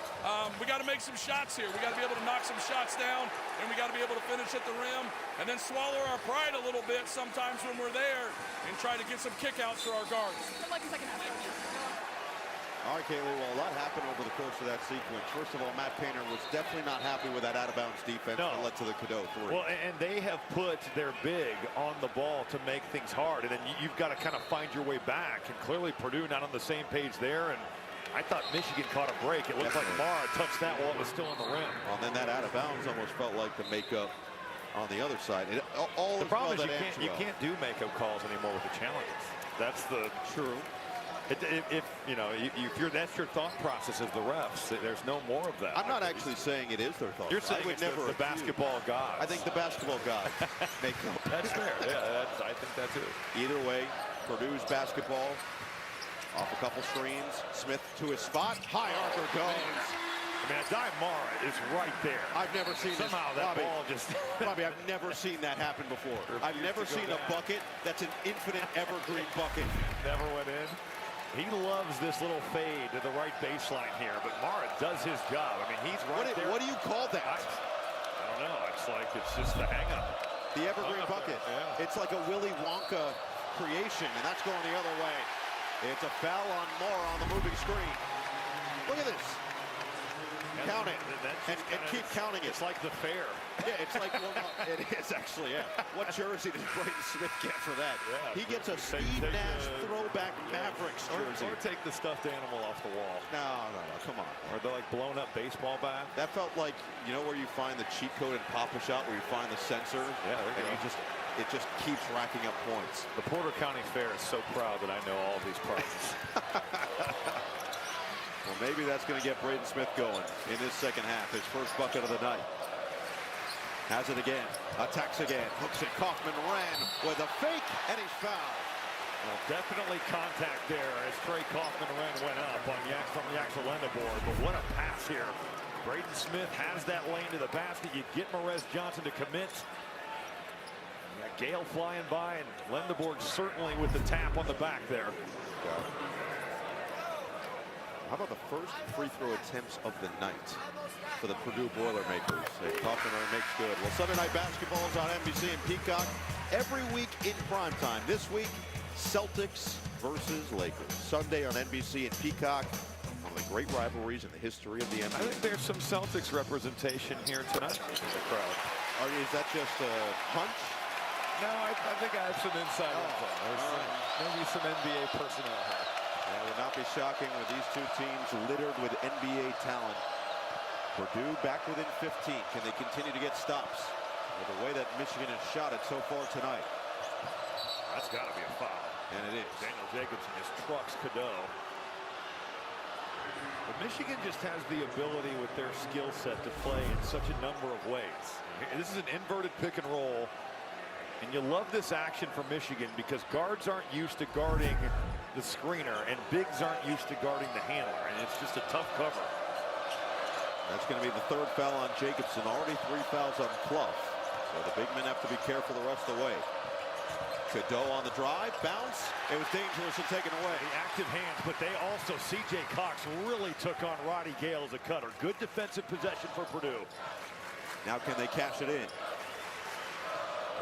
We got to make some shots here. We got to be able to knock some shots down, and we got to be able to finish at the rim, and then swallow our pride a little bit sometimes when we're there and try to get some kickouts for our guards.
Good luck in second half.
All right, Kaylee, well, a lot happened over the course of that sequence. First of all, Matt Painter was definitely not happy with that out-of-bounds defense that led to the Cadeau 3.
Well, and they have put their big on the ball to make things hard, and then you've got to kind of find your way back. And clearly Purdue not on the same page there, and I thought Michigan caught a break. It looked like Mara touched that while it was still in the rim.
Well, and then that out-of-bounds almost felt like the makeup on the other side. The
problem is you can't do makeup calls anymore with the challenges. That's the
true.
If you know, that's your thought process as the refs. There's no more of that.
I'm not actually saying it is their thought.
You're saying it's the basketball gods.
I think the basketball gods make them.
That's fair. Yeah, I think that too.
Either way, Purdue's basketball off a couple screens. Smith to his spot. High archer goes.
I mean, Adai Mara is right there.
I've never seen
somehow that ball just.
Bobby, I've never seen that happen before. I've never seen a bucket that's an infinite evergreen bucket.
Never went in. He loves this little fade to the right baseline here, but Mara does his job. I mean, he's right there.
What do you call that?
I don't know. It's just the hang-up.
The evergreen bucket. Yeah. It's like a Willy Wonka creation, and that's going the other way. It's a foul on Mara on the moving screen. Look at this. Count it, and keep counting it.
It's like the fair.
Yeah, it's like, well, no, it is actually, yeah. What jersey did Braden Smith get for that? Yeah, he gets a Steve Nash throwback Mavericks jersey.
Or take the stuffed animal off the wall.
No, come on.
Or the like blown up baseball bat.
That felt like, you know where you find the cheat code in Pop-A-Shot, where you find the sensor?
Yeah,
and it just keeps racking up points.
The Porter County Fair is so proud that I know all of these prizes.
Well, maybe that's going to get Braden Smith going in this second half. His first bucket of the night. Has it again. Attacks again. Hooks it. Kaufman-Renn with a fake, and he's fouled.
Well, definitely contact there as Trey Kaufman-Renn went up on from the actual Lendeboard. But what a pass here. Braden Smith has that lane to the basket. You get Morez Johnson to commit. You got Gale flying by, and Lendeboard certainly with the tap on the back there.
How about the first free throw attempts of the night for the Purdue Boilermakers? Kaufman-Renn makes good. Well, Sunday Night Basketball is on NBC and Peacock every week in primetime. This week, Celtics versus Lakers. Sunday on NBC and Peacock. One of the great rivalries in the history of the NBA.
I think there's some Celtics representation here tonight in the crowd.
Is that just a hunch?
No, I think I have some inside info. Maybe some NBA personnel here.
It would not be shocking with these two teams littered with NBA talent. Purdue back within 15. Can they continue to get stops with the way that Michigan has shot it so far tonight?
That's got to be a foul.
And it is.
Daniel Jacobson just trucks Cadeau. But Michigan just has the ability with their skill set to play in such a number of ways. This is an inverted pick and roll. And you love this action for Michigan because guards aren't used to guarding the screener and bigs aren't used to guarding the handler, and it's just a tough cover.
That's going to be the third foul on Jacobson. Already 3 fouls on Clough. So the big men have to be careful the rest of the way. Cadeau on the drive, bounce. It was dangerous and taken away.
The active hands, but they also, C.J. Cox really took on Roddy Gale as a cutter. Good defensive possession for Purdue.
Now can they cash it in?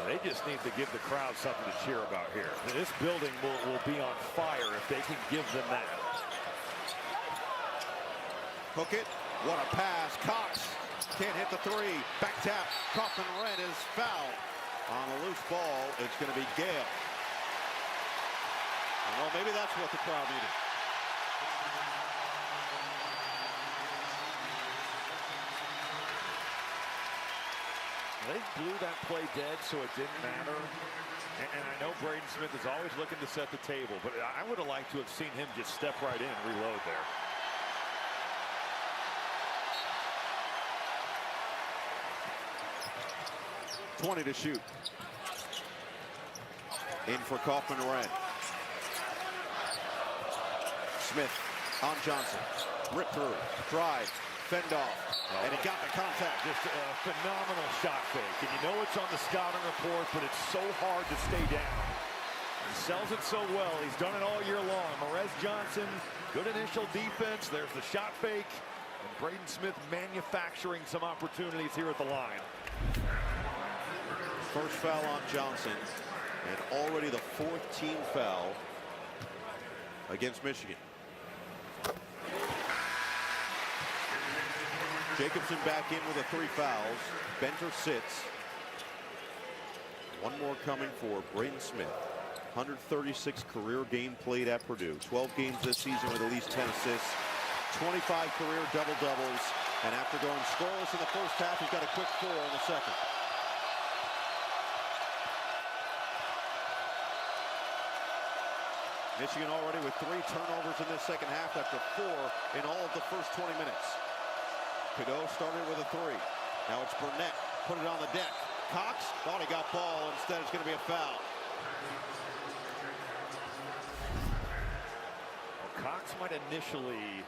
They just need to give the crowd something to cheer about here. This building will be on fire if they can give them that.
Hook it. What a pass. Cox can't hit the three. Back tap. Kaufman-Wren is fouled. On a loose ball, it's going to be Gale. Well, maybe that's what the crowd needed.
They blew that play dead, so it didn't matter. And I know Braden Smith is always looking to set the table, but I would have liked to have seen him just step right in and reload there.
.20 to shoot. In for Kaufman-Wren. Smith on Johnson. Rip through. Drive. Fend off. And he got the contact.
Just a phenomenal shot fake. And you know it's on the scouting report, but it's so hard to stay down. He sells it so well. He's done it all year long. Marez Johnson, good initial defense. There's the shot fake. And Braden Smith manufacturing some opportunities here at the line.
First foul on Johnson, and already the 4th team foul against Michigan. Jacobson back in with the 3 fouls. Benter sits. One more coming for Braden Smith. 136 career game played at Purdue. 12 games this season with at least 10 assists. 25 career double-doubles. And after going scoreless in the first half, he's got a quick 4 in the second. Michigan already with 3 turnovers in this second half after 4 in all of the first 20 minutes. Cadeau started with a 3. Now it's Burnett. Put it on the deck. Cox thought he got ball. Instead, it's going to be a foul.
Well, Cox might initially,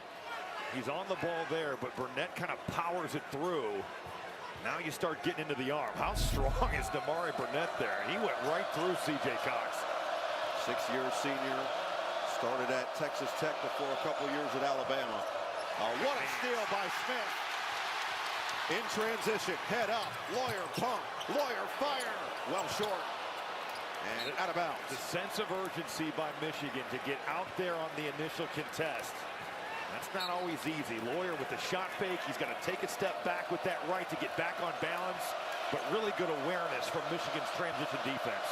he's on the ball there, but Burnett kind of powers it through. Now you start getting into the arm. How strong is Damari Burnett there? He went right through C.J. Cox.
6-year senior. Started at Texas Tech before a couple years at Alabama. What a steal by Smith. In transition, head up, Lawyer pump, Lawyer fire. Well short. And out of bounds.
The sense of urgency by Michigan to get out there on the initial contest. That's not always easy. Lawyer with the shot fake. He's going to take a step back with that right to get back on balance. But really good awareness from Michigan's transition defense.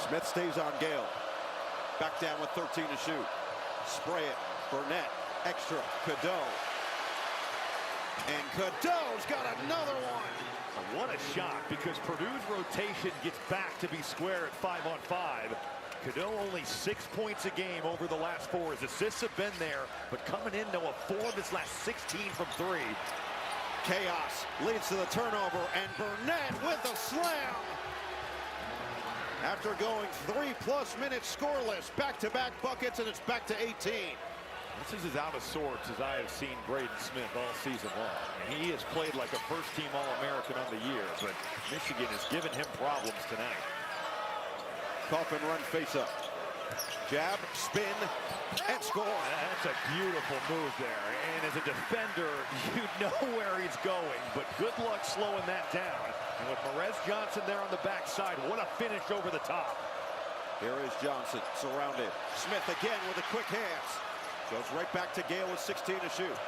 Smith stays on Gale. Back down with 13 to shoot. Spray it. Burnett. Extra. Cadeau. And Cadeau's got another one.
What a shot, because Purdue's rotation gets back to be square at 5-on-5. Cadeau only 6 points a game over the last 4. His assists have been there, but coming in now a 4 of his last 16 from 3.
Chaos leads to the turnover, and Burnett with the slam. After going 3+ minutes scoreless, back-to-back buckets, and it's back to 18.
This is as out of sorts as I have seen Braden Smith all season long. And he has played like a first-team All-American on the year, but Michigan has given him problems tonight.
Kaufman-Wren face-up. Jab, spin, and score.
That's a beautiful move there. And as a defender, you know where he's going, but good luck slowing that down. And with Marez Johnson there on the backside, what a finish over the top.
Here is Johnson, surrounded. Smith again with the quick hands. Goes right back to Gale with 16 to shoot.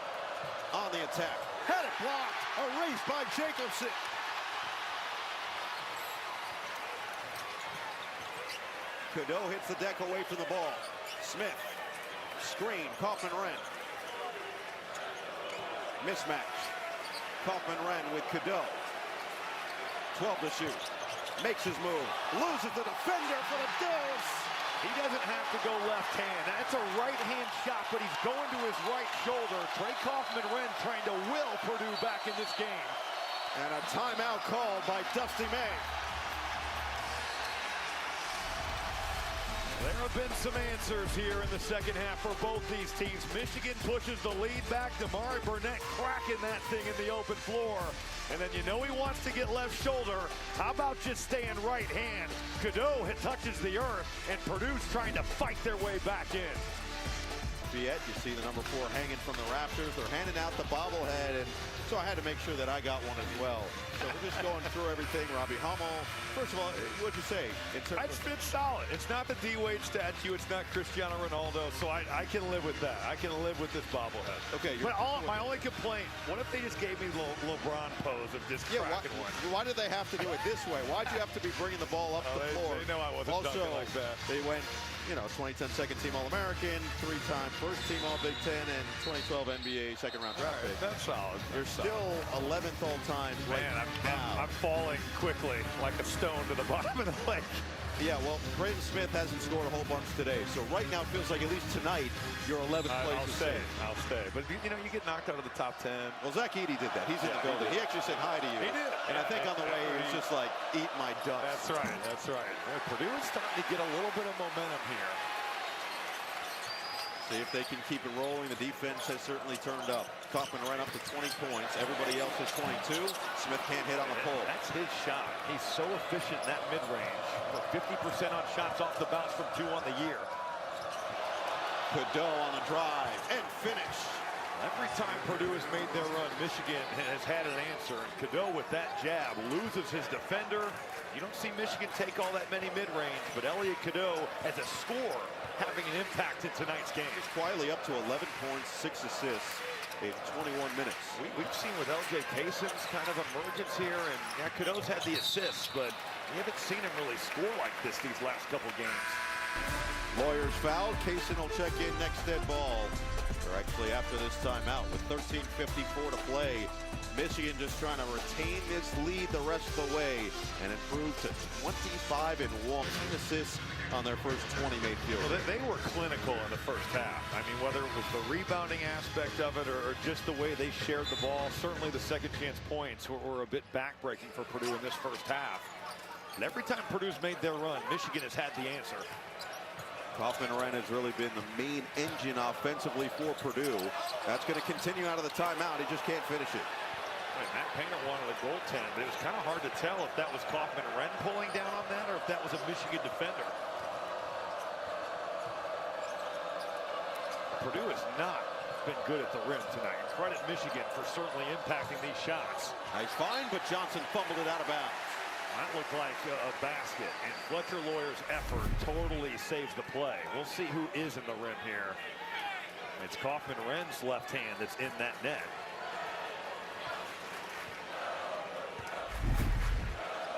On the attack. Had it blocked. Erased by Jacobson. Cadeau hits the deck away from the ball. Smith. Screen. Kaufman-Wren. Mismatch. Kaufman-Wren with Cadeau. 12 to shoot. Makes his move. Loses the defender for the deuce.
He doesn't have to go left hand. That's a right-hand shot, but he's going to his right shoulder. Trey Kaufman-Wren trying to will Purdue back in this game.
And a timeout called by Dusty May.
There have been some answers here in the second half for both these teams. Michigan pushes the lead back. Damari Burnett cracking that thing in the open floor. And then you know he wants to get left shoulder. How about just staying right hand? Cadeau touches the earth, and Purdue's trying to fight their way back in.
Lafayette, you see the number 4 hanging from the rafters. They're handing out the bobblehead, and so I had to make sure that I got one as well. So we're just going through everything. Robbie Hummel. First of all, what'd you say?
It's solid. It's not the D-Wade statue. It's not Cristiano Ronaldo. So I can live with that. I can live with this bobblehead.
Okay.
But my only complaint, what if they just gave me the LeBron pose of just cracking one?
Why did they have to do it this way? Why'd you have to be bringing the ball up the floor?
They know I wasn't dunking like that.
They went, 2010 second team All-American, 3-time first team All-Big Ten, and 2012 NBA second round draft pick.
That's solid.
You're still 11th all-time.
Man, I'm falling quickly like a stone to the bottom of the lake.
Yeah, well, Braden Smith hasn't scored a whole bunch today, so right now it feels like at least tonight you're 11th place.
I'll stay. But you get knocked out of the top 10.
Well, Zach Edey did that. He's in the building. He actually said hi to you.
He did.
And I think on the way he was just like, eat my dust.
That's right. That's right. Purdue is starting to get a little bit of momentum here.
See if they can keep it rolling. The defense has certainly turned up. Kaufman ran up to 20 points. Everybody else has 22. Smith can't hit on the pull.
That's his shot. He's so efficient in that mid-range. For 50% on shots off the bounce from 2 on the year.
Cadeau on the drive and finish.
Every time Purdue has made their run, Michigan has had an answer. And Cadeau with that jab loses his defender. You don't see Michigan take all that many mid-range, but Elliot Cadeau as a scorer having an impact in tonight's game.
He's quietly up to 11 points, 6 assists in 21 minutes.
We've seen with LJ Casson's kind of emergence here, and Cadeau's had the assists, but we haven't seen him really score like this these last couple games.
Lawyers fouled. Cason will check in next dead ball. They're actually after this timeout with 13:54 to play. Michigan just trying to retain this lead the rest of the way and improve to 25-1 assists on their first 20 made field.
Well, they were clinical in the first half. I mean, whether it was the rebounding aspect of it or just the way they shared the ball, certainly the second chance points were a bit backbreaking for Purdue in this first half. And every time Purdue's made their run, Michigan has had the answer.
Kaufman-Renn has really been the main engine offensively for Purdue. That's going to continue out of the timeout. He just can't finish it.
Matt Painter wanted a goaltend, but it was kind of hard to tell if that was Kaufman-Renn pulling down on that or if that was a Michigan defender. Purdue has not been good at the rim tonight. Credit Michigan for certainly impacting these shots.
Nice find, but Johnson fumbled it out of bounds.
That looked like a basket, and Fletcher Lawyer's effort totally saves the play. We'll see who is in the rim here. It's Kaufman-Renn's left hand that's in that net.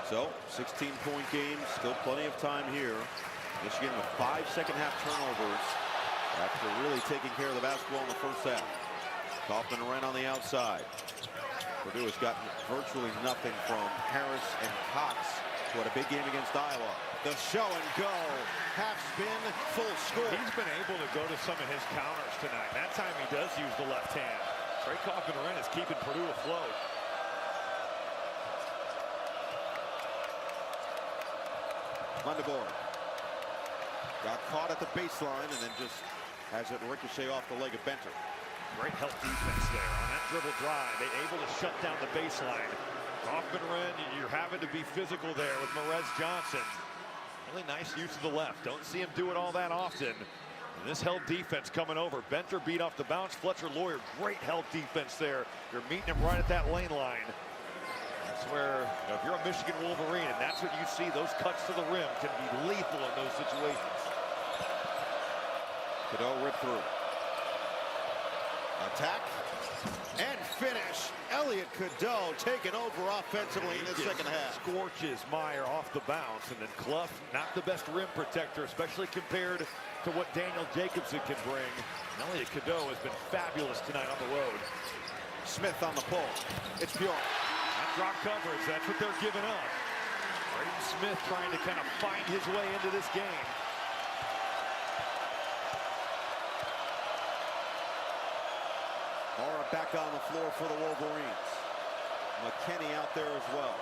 So, 16-point game, still plenty of time here. Michigan with 5 second-half turnovers after really taking care of the basketball in the first half. Kaufman-Renn on the outside. Purdue has gotten virtually nothing from Harris and Cox, who had a big game against Iowa. The show and go, half spin, full score.
He's been able to go to some of his counters tonight. That time he does use the left hand. Trey Kaufman-Renn is keeping Purdue afloat.
Lundeboer got caught at the baseline and then just has it ricochet off the leg of Benter.
Great help defense there on that dribble drive. They able to shut down the baseline. Kaufman-Renn, you're having to be physical there with Merez Johnson. Really nice use of the left. Don't see him do it all that often. And this held defense coming over. Benter beat off the bounce. Fletcher Lawyer, great help defense there. You're meeting him right at that lane line. That's where, if you're a Michigan Wolverine and that's what you see, those cuts to the rim can be lethal in those situations.
Cadeau ripped through. Attack and finish. Elliot Cadeau taking over offensively in the second half.
Scorches Meyer off the bounce, and then Clough, not the best rim protector, especially compared to what Daniel Jacobson can bring. And Elliot Cadeau has been fabulous tonight on the road.
Smith on the pull. It's pure.
That drop coverage, that's what they're giving up. Braden Smith trying to kind of find his way into this game.
Mara back on the floor for the Wolverines. McKinney out there as well.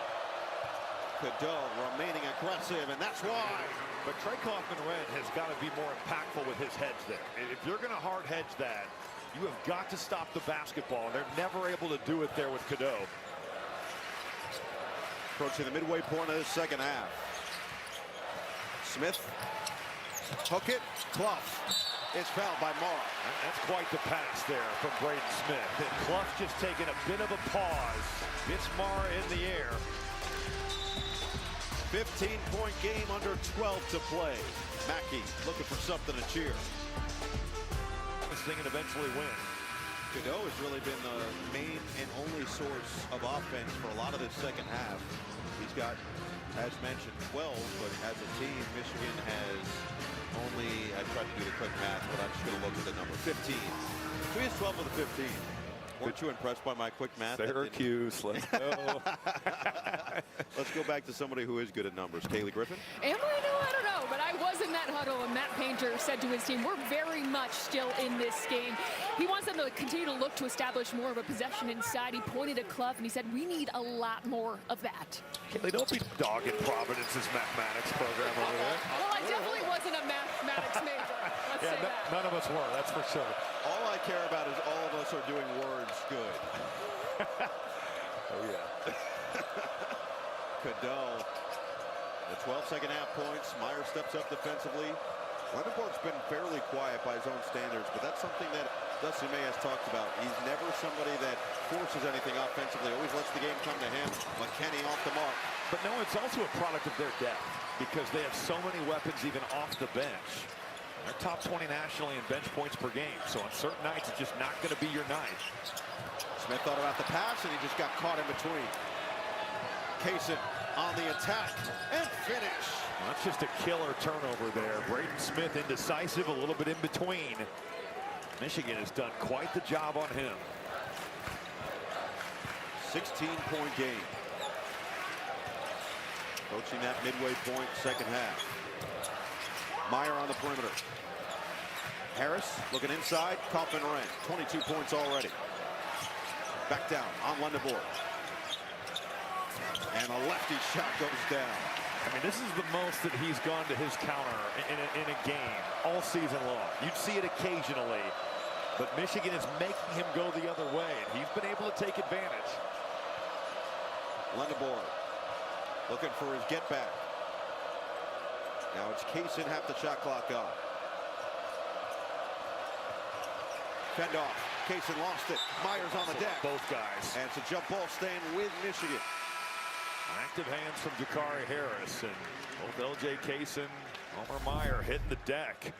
Cadeau remaining aggressive, and that's why.
But Trey Kaufman-Renn has got to be more impactful with his hedge there. If you're going to hard hedge that, you have got to stop the basketball, and they're never able to do it there with Cadeau.
Approaching the midway point of the second half. Smith, hook it, Clough is fouled by Mara.
That's quite the pass there from Braden Smith. And Clough just taking a bit of a pause. Gets Mara in the air.
15-point game, under 12 to play. Mackey looking for something to cheer.
This thing and eventually win.
Cadeau has really been the main and only source of offense for a lot of this second half. He's got, as mentioned, 12, but as a team, Michigan has only, I tried to do the quick math, but I'm just going to look at the number 15. Who is 12 of the 15? Weren't you impressed by my quick math?
Syracuse, let's go.
Let's go back to somebody who is good at numbers. Kaylee Griffin?
Am I? No, I don't know. But I was in that huddle, and Matt Painter said to his team, we're very much still in this game. He wants them to continue to look to establish more of a possession inside. He pointed at Clough, and he said, we need a lot more of that.
Kaylee, don't be dogging Providence's mathematics program over there.
Well, I definitely wasn't a mathematics major. Let's say that.
None of us were, that's for sure.
All I care about is all of us are doing words good.
Oh, yeah.
Cadeau, the 12-second half points. Meyer steps up defensively. Lendeborg's been fairly quiet by his own standards, but that's something that Dusty May has talked about. He's never somebody that forces anything offensively, always lets the game come to him. McKinney off the mark.
But no, it's also a product of their depth because they have so many weapons even off the bench. They're top 20 nationally in bench points per game, so on certain nights it's just not going to be your night.
Smith thought about the pass, and he just got caught in between. Kaysen on the attack, and finish.
Well, that's just a killer turnover there. Braden Smith indecisive, a little bit in between. Michigan has done quite the job on him.
16-point game. Approaching that midway point, second half. Meyer on the perimeter. Harris looking inside. Kaufman-Renn, 22 points already. Back down on Lendeborg. And a lefty shot goes down.
I mean, this is the most that he's gone to his counter in a game all season long. You'd see it occasionally, but Michigan is making him go the other way, and he's been able to take advantage.
Lendeborg looking for his get back. Now it's Kaysen, half the shot clock up. Fend off. Kaysen lost it. Meyer's on the deck.
Both guys.
And it's a jump ball staying with Michigan.
Active hands from Jakari Harris, and both LJ Kaysen, Homer Meyer hitting the deck.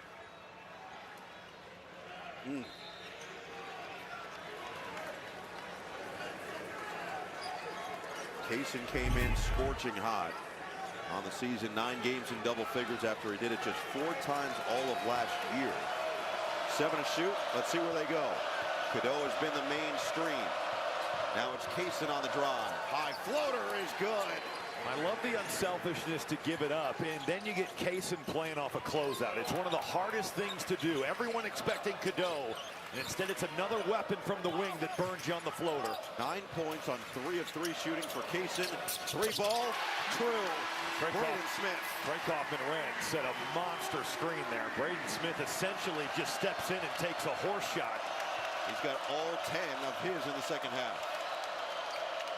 Kaysen came in scorching hot on the season, 9 games in double figures after he did it just 4 times all of last year. 7 to shoot. Let's see where they go. Cadeau has been the mainstream. Now it's Kaysen on the drive. High floater is good.
I love the unselfishness to give it up, and then you get Kaysen playing off a closeout. It's one of the hardest things to do. Everyone expecting Cadeau, and instead it's another weapon from the wing that burns you on the floater.
9 points on 3 of 3 shooting for Kaysen. 3 ball, true. Braden Smith.
Trey Kaufman-Renn set a monster screen there. Braden Smith essentially just steps in and takes a horse shot.
He's got all 10 of his in the second half.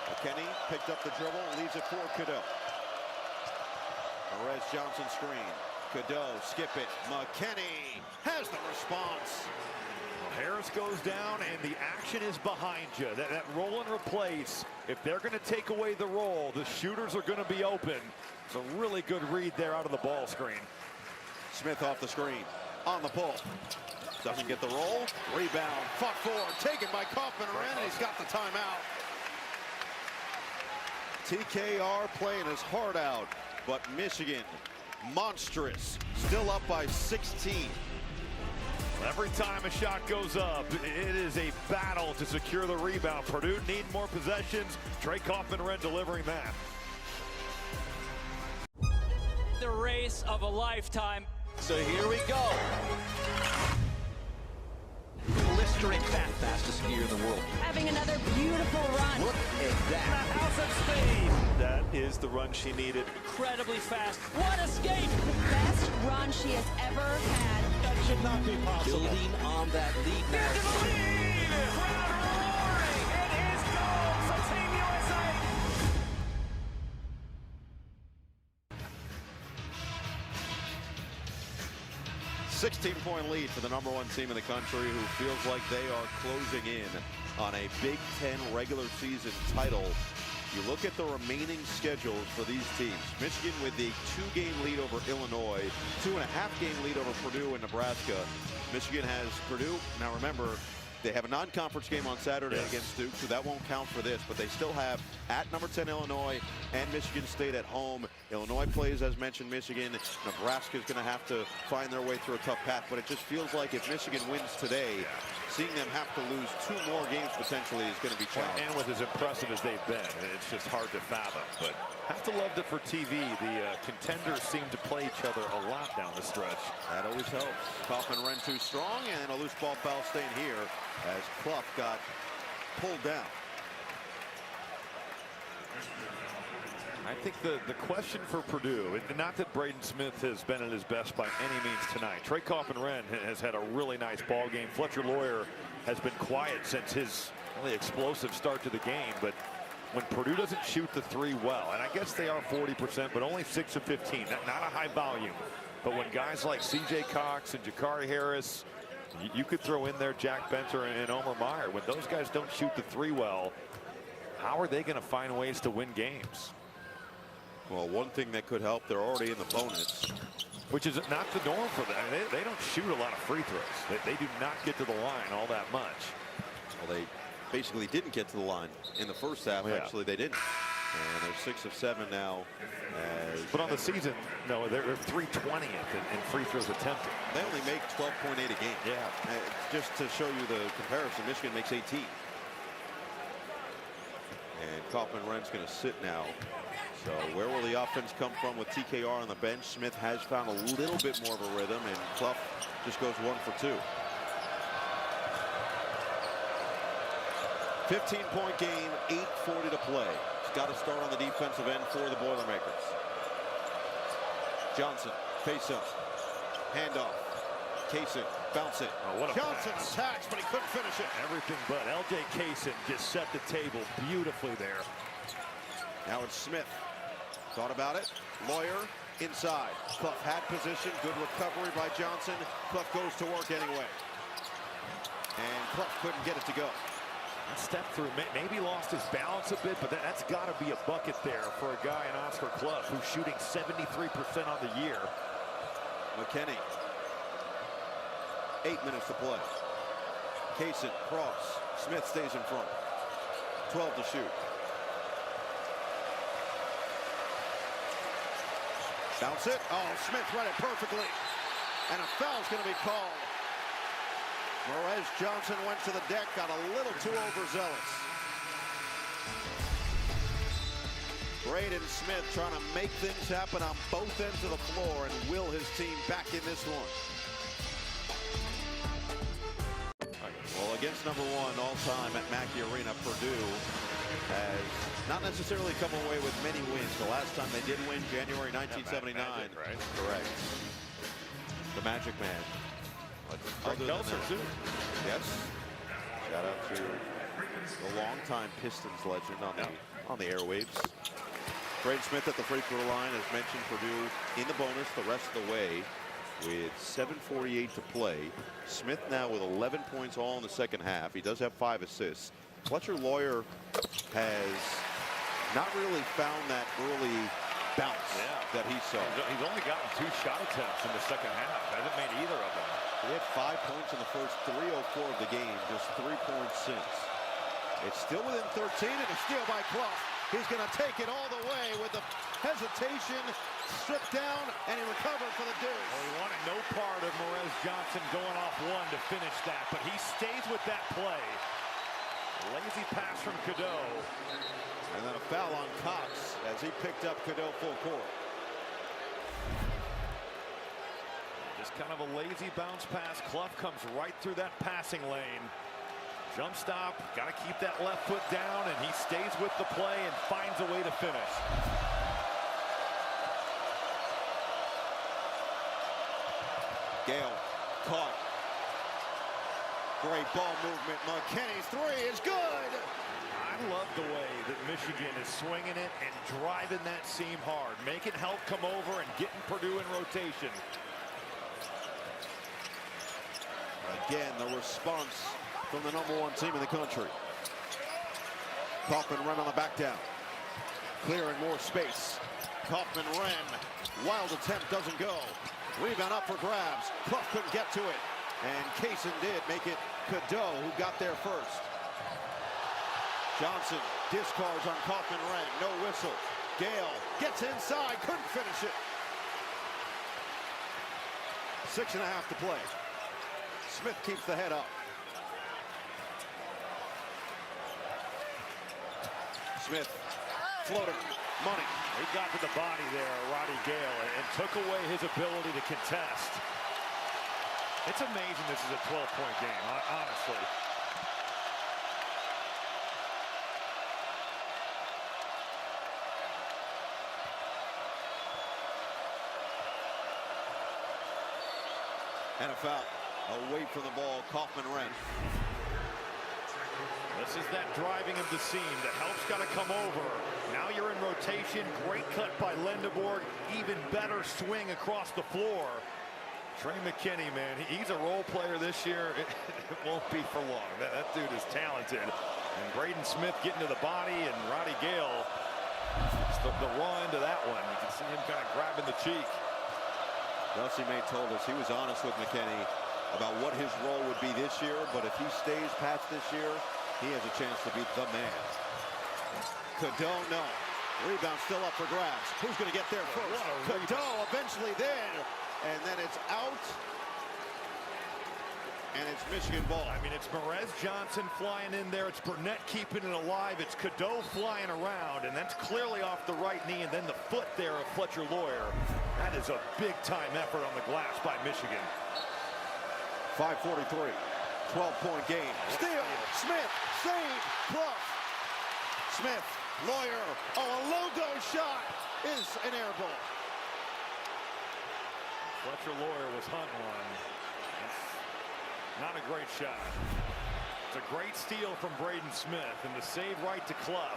McKinney picked up the dribble, leaves it for Cadeau. Perez Johnson screen. Cadeau, skip it. McKinney has the response.
Harris goes down, and the action is behind you. That roll and replace, if they're going to take away the roll, the shooters are going to be open. It's a really good read there out of the ball screen.
Smith off the screen, on the pull. Doesn't get the roll. Rebound, fought for, taken by Kaufman-Renn, and he's got the timeout. TKR playing his heart out, but Michigan, monstrous, still up by 16.
Every time a shot goes up, it is a battle to secure the rebound. Purdue need more possessions. Trey Kaufman-Renn delivering that.
The race of a lifetime.
So here we go. Blistering fastest skier in the world.
Having another beautiful run.
Look at that.
The House of Speed.
That is the run she needed.
Incredibly fast. What a skate!
Best run she has ever had.
That should not be possible.
Building on that lead now.
Into the lead! Crowd roaring! It is goal for Team USA!
16-point lead for the #1 team in the country, who feels like they are closing in on a Big Ten regular season title. You look at the remaining schedules for these teams. Michigan with the 2-game lead over Illinois, 2.5-game lead over Purdue and Nebraska. Michigan has Purdue. Now remember, they have a non-conference game on Saturday against Duke, so that won't count for this, but they still have at number 10 Illinois and Michigan State at home. Illinois plays, as mentioned, Michigan. Nebraska is going to have to find their way through a tough path, but it just feels like if Michigan wins today, seeing them have to lose 2 more games potentially is going to be challenging.
And with as impressive as they've been, it's just hard to fathom. But have to love it for TV. The contenders seem to play each other a lot down the stretch.
That always helps. Kaufman ran too strong, and a loose ball foul staying here as Clough got pulled down.
I think the question for Purdue, and not that Braden Smith has been at his best by any means tonight. Trey Kaufman-Renn has had a really nice ball game. Fletcher Lawyer has been quiet since his really explosive start to the game. But when Purdue doesn't shoot the 3 well, and I guess they are 40%, but only 6 of 15, not a high volume. But when guys like C.J. Cox and Jakari Harris, you could throw in there Jack Benter and Omer Meyer. When those guys don't shoot the 3 well, how are they going to find ways to win games?
Well, one thing that could help, they're already in the bonus.
Which is not the norm for them. They don't shoot a lot of free throws. They do not get to the line all that much.
Well, they basically didn't get to the line in the first half. Actually, they didn't. And they're 6 of 7 now.
But on the season, no, they're 320th in free throws attempted.
They only make 12.8 a game.
Yeah.
Just to show you the comparison, Michigan makes 18. And Kaufman-Renn's going to sit now. So where will the offense come from with TKR on the bench? Smith has found a little bit more of a rhythm, and Clough just goes 1 for 2. 15-point game, 8:40 to play. It's got to start on the defensive end for the Boilermakers. Johnson, face up, handoff. Kaysen, bounce it.
Oh, what a
Johnson
pass.
attacks, but he couldn't finish it.
Everything but. L.J. Kaysen just set the table beautifully there.
Now it's Smith. Thought about it. Lawyer inside. Clough had position. Good recovery by Johnson. Clough goes to work anyway. And Clough couldn't get it to go.
Step through, maybe lost his balance a bit, but that's got to be a bucket there for a guy in Oscar Clough who's shooting 73% on the year.
McKinney. 8 minutes to play. Kaysen, cross. Smith stays in front. 12 to shoot. Bounce it. Oh, Smith read it perfectly. And a foul's going to be called. Morez Johnson went to the deck, got a little too overzealous. Braden Smith trying to make things happen on both ends of the floor and will his team back in this one. Well, against #1 all-time at Mackey Arena, Purdue has not necessarily come away with many wins. The last time they did win, January 1979.
Magic, right?
Correct. The Magic Man. Other than that, yes. Shout out to the longtime Pistons legend on the airwaves. Braden Smith at the free throw line, as mentioned. Purdue in the bonus the rest of the way with 7:48 to play. Smith now with 11 points all in the second half. He does have 5 assists. Fletcher Lawyer has not really found that early bounce that he saw.
He's only gotten 2 shot attempts in the second half. Hasn't made either of them.
He had 5 points in the first 3:04 of the game, just 3 points since. It's still within 13, and a steal by Clough. He's going to take it all the way with the hesitation, stripped down, and he recovered for the deuce.
Well, he wanted no part of Morez Johnson going off 1 to finish that, but he stays with that play. Lazy pass from Cadeau.
And then a foul on Cox as he picked up Cadeau full court.
Just kind of a lazy bounce pass. Clough comes right through that passing lane. Jump stop, got to keep that left foot down, and he stays with the play and finds a way to finish.
Gale caught. Great ball movement. McKinney's three is good.
I love the way that Michigan is swinging it and driving that seam hard, making help come over and getting Purdue in rotation.
Again, the response from the #1 team in the country. Kaufman-Renn on the back down. Clearing more space. Kaufman-Renn. Wild attempt doesn't go. Rebound up for grabs. Clough couldn't get to it. And Kaysen did make it Cadeau who got there first. Johnson discards on Kaufman-Renn. No whistle. Gale gets inside. Couldn't finish it. 6.5 to play. Smith keeps the head up. Smith, floater, money.
He got to the body there, Roddy Gale, and took away his ability to contest. It's amazing this is a 12-point game, honestly.
And a foul. Away from the ball, Kaufman-Renn.
This is that driving of the seam. The help's got to come over. Now you're in rotation. Great cut by Lendeborg. Even better swing across the floor. Trey McKinney, man, he's a role player this year. It won't be for long. That dude is talented. And Braden Smith getting to the body, and Roddy Gale, the run to that one. You can see him kind of grabbing the cheek.
Dusty May told us he was honest with McKinney about what his role would be this year, but if he stays past this year, he has a chance to be the man. Cadeau, no. Rebound still up for grabs. Who's going to get there first? Cadeau eventually there, and then it's out, and it's Michigan ball.
I mean, it's Merez Johnson flying in there. It's Burnett keeping it alive. It's Cadeau flying around, and that's clearly off the right knee, and then the foot there of Fletcher Lawyer. That is a big-time effort on the glass by Michigan.
5:43, 12-point game. Steal, Smith, save, Clough. Smith, Lawyer, a logo shot is an air ball.
Fletcher Lawyer was hunting one. That's not a great shot. It's a great steal from Braden Smith, and the save right to Clough.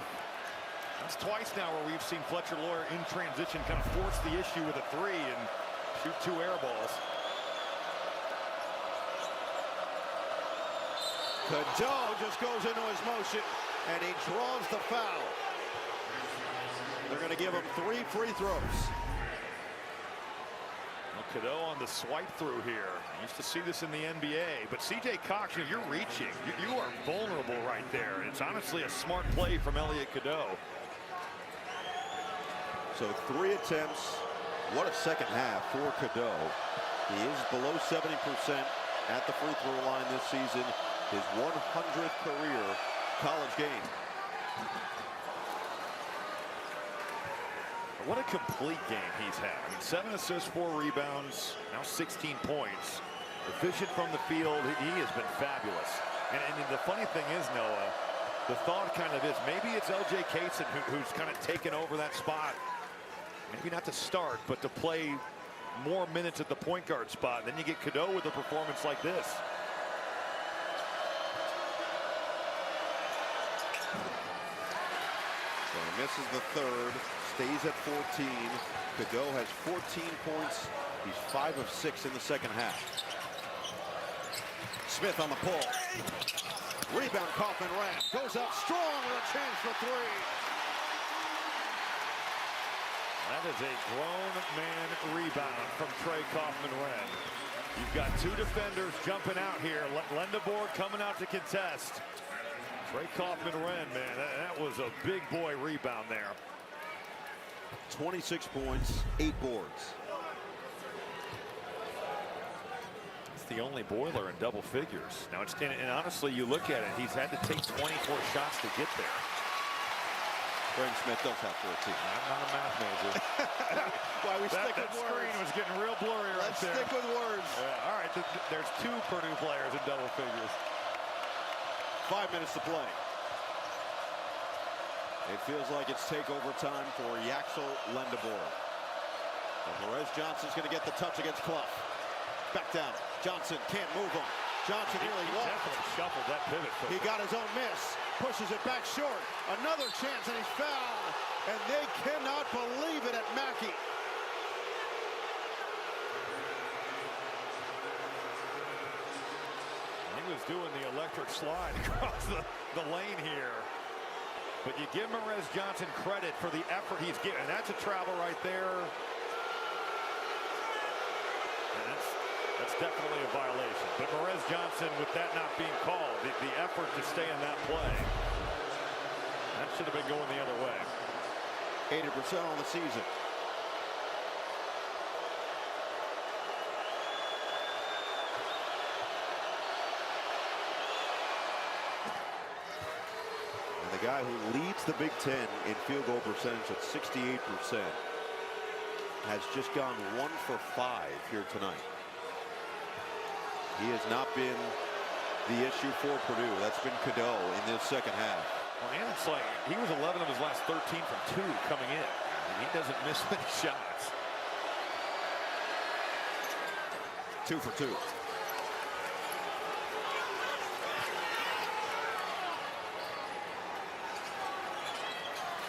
That's twice now where we've seen Fletcher Lawyer in transition kind of force the issue with a three and shoot 2 air balls.
Cadeau just goes into his motion, and he draws the foul. They're going to give him 3 free throws.
Well, Cadeau on the swipe through here. Used to see this in the NBA, but C.J. Cox, you're reaching. You are vulnerable right there. It's honestly a smart play from Elliot Cadeau.
So 3 attempts. What a second half for Cadeau. He is below 70% at the free throw line this season. His 100th career college game.
What a complete game he's had. I mean, 7 assists, 4 rebounds, now 16 points. Efficient from the field. He has been fabulous. And the funny thing is, Noah, the thought kind of is maybe it's L.J. Kaysen who's kind of taken over that spot. Maybe not to start, but to play more minutes at the point guard spot. Then you get Cadeau with a performance like this.
So he misses the third, stays at 14. Cadeau has 14 points. He's 5 of 6 in the second half. Smith on the pull. Rebound, Kaufman-Renn. Goes up strong with a chance for 3.
That is a grown man rebound from Trey Kaufman-Renn. You've got 2 defenders jumping out here. Lendeborg coming out to contest. Trey Kaufman-Renn, man, that was a big boy rebound there.
26 points, 8 boards.
It's the only Boiler in double figures. Now, and honestly, you look at it, he's had to take 24 shots to get there.
Braden Smith does have 14.
I'm not a math major.
Why we stick with
that
words.
screen was getting real blurry right
Let's
there.
stick with words.
Yeah, all right, there's 2 Purdue players in double figures.
5 minutes to play. It feels like it's takeover time for Yaxel Lendeboer. Perez Johnson's going to get the touch against Clough. Back down. Johnson can't move him. Johnson really walked.
Definitely shuffled that pivot.
He got his own miss. Pushes it back short. Another chance and he's fouled. And they cannot believe it at Mackey.
He was doing the electric slide across the lane here. But you give Perez Johnson credit for the effort he's given. That's a travel right there. And that's definitely a violation. But Perez Johnson, with that not being called, the effort to stay in that play, that should have been going the other way.
80% on the season. And the guy who leads the Big Ten in field goal percentage at 68% has just gone 1 for 5 here tonight. He has not been the issue for Purdue. That's been Cadeau in this second half.
Well, and it's like he was 11 of his last 13 from 2 coming in. And he doesn't miss many shots.
2 for 2.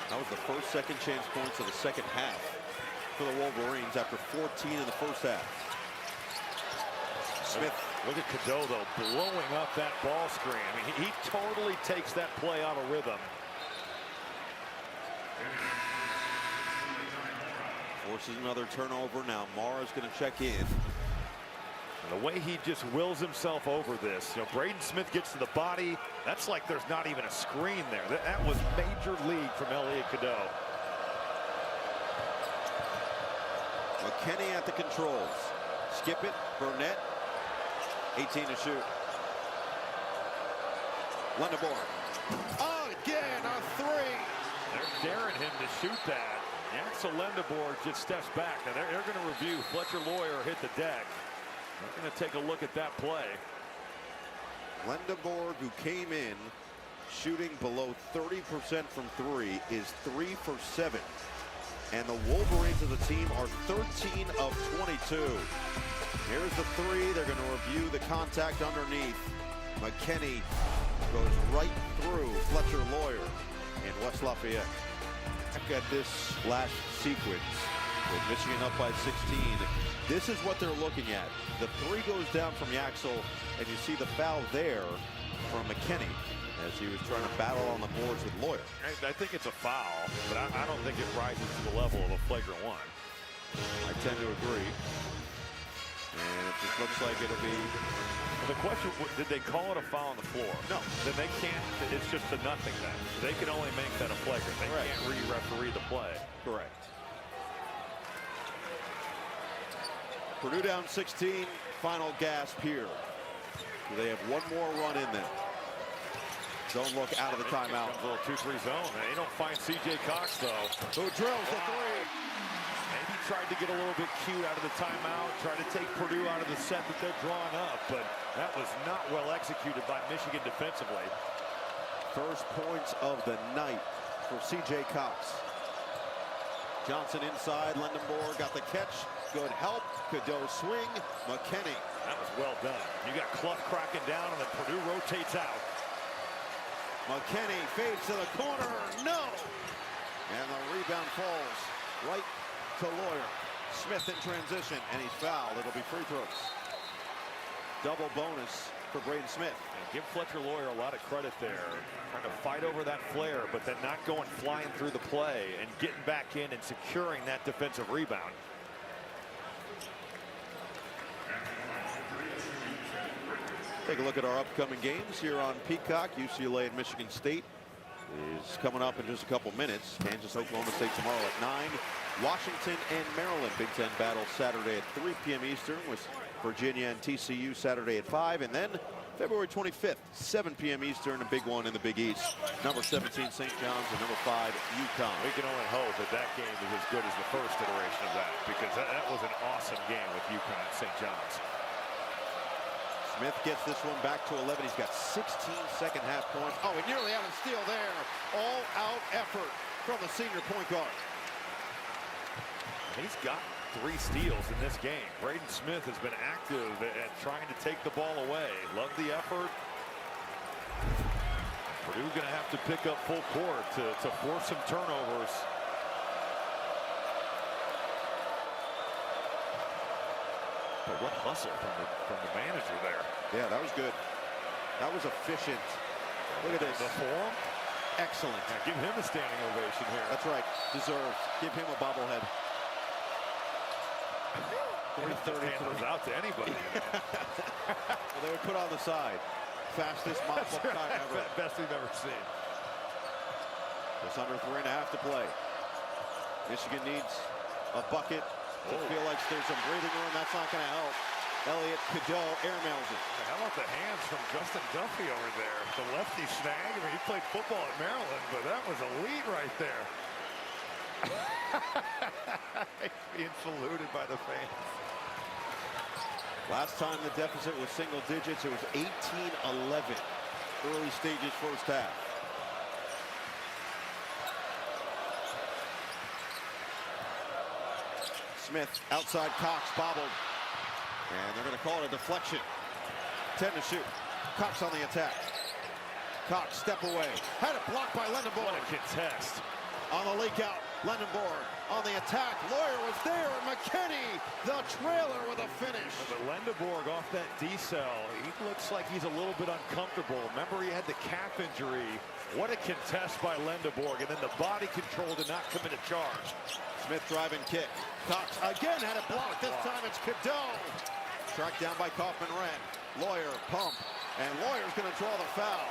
That was the first second chance points of the second half for the Wolverines after 14 in the first half. Smith.
Look at Cadeau, though, blowing up that ball screen. I mean, he totally takes that play out of rhythm.
Forces another turnover. Now Mara's going to check in.
And the way he just wills himself over this. You know, Braden Smith gets to the body. That's like there's not even a screen there. That was major league from Elliot Cadeau.
McKinney at the controls. Skip it. Burnett. 18 to shoot. Lendeboer. Again, a 3.
They're daring him to shoot that. Yaxel Lendeboer just steps back. Now they're going to review. Fletcher Lawyer hit the deck. They're going to take a look at that play.
Lendeboer, who came in shooting below 30% from 3, is 3 for 7. And the Wolverines as a team are 13 of 22. Here's the 3. They're going to review the contact underneath. McKinney goes right through Fletcher Lawyer in West Lafayette. Look at this last sequence with Michigan up by 16. This is what they're looking at. The 3 goes down from Yaxel, and you see the foul there from McKinney as he was trying to battle on the boards with Lawyer.
I think it's a foul, but I don't think it rises to the level of a flagrant one.
I tend to agree. And it just looks like it'll be...
The question, did they call it a foul on the floor?
No.
Then they can't, it's just a nothing then. They can only make that a flagrant. They can't re-referee the play.
Correct. Purdue down 16, final gasp here. They have one more run in them. Don't look out of the timeout.
A little 2-3 zone. They don't find C.J. Cox, though.
Who drills the 3.
Maybe tried to get a little bit cute out of the timeout, tried to take Purdue out of the set that they're drawing up, but that was not well executed by Michigan defensively.
First points of the night for C.J. Cox. Johnson inside, Lendeboer got the catch. Good help. Cadeau swing. McKinney.
That was well done. You got Clough cracking down, and then Purdue rotates out.
McKinney fades to the corner. No! And the rebound falls right to Lawyer. Smith in transition, and he's fouled. It'll be free throws. Double bonus for Braden Smith.
And give Fletcher Lawyer a lot of credit there. Trying to fight over that flare, but then not going flying through the play and getting back in and securing that defensive rebound.
Take a look at our upcoming games here on Peacock. UCLA and Michigan State is coming up in just a couple minutes. Kansas, Oklahoma State tomorrow at 9. Washington and Maryland Big Ten battle Saturday at 3 p.m. Eastern with Virginia and TCU Saturday at 5. And then February 25th, 7 p.m. Eastern, a big one in the Big East. Number 17 St. John's and number 5 UConn.
We can only hope that that game is as good as the first iteration of that, because that was an awesome game with UConn and St. John's.
Smith gets this one back to 11. He's got 16 second half points. Oh, he nearly had a steal there. All-out effort from the senior point guard.
He's got 3 steals in this game. Braden Smith has been active at trying to take the ball away. Love the effort. Purdue going to have to pick up full court to force some turnovers. But what hustle from the manager there.
Yeah, that was good. That was efficient. Look at this.
The form.
Excellent.
Yeah, give him a standing ovation here.
That's right. Deserved. Give him a bobblehead.
3:30 out to anybody.
Well, they would put on the side. Fastest mop-up time ever.
Best we've ever seen.
Just under 3.5 to play. Michigan needs a bucket to feel like there's some breathing room. That's not going to help. Elliot Cadeau airmails it.
How about the hands from Justin Duffy over there? The lefty snag. I mean, he played football at Maryland, but that was elite right there. Being saluted by the fans.
Last time the deficit was single digits, it was 18-11. Early stages first half. Smith outside Cox, bobbled. And they're going to call it a deflection. 10 to shoot. Cox on the attack. Cox step away. Had it blocked by Lendenborg.
What a contest.
On the leak out, Lendenborg on the attack. Lawyer was there, and McKinney, the trailer with a finish.
But Lendenborg off that decel, he looks like he's a little bit uncomfortable. Remember, he had the calf injury. What a contest by Lendenborg, and then the body control to not commit a charge.
Smith driving kick. Cox again had it blocked. This time it's Cadeau. Tracked down by Kaufman-Wren. Lawyer, pump, and Lawyer's going to draw the foul.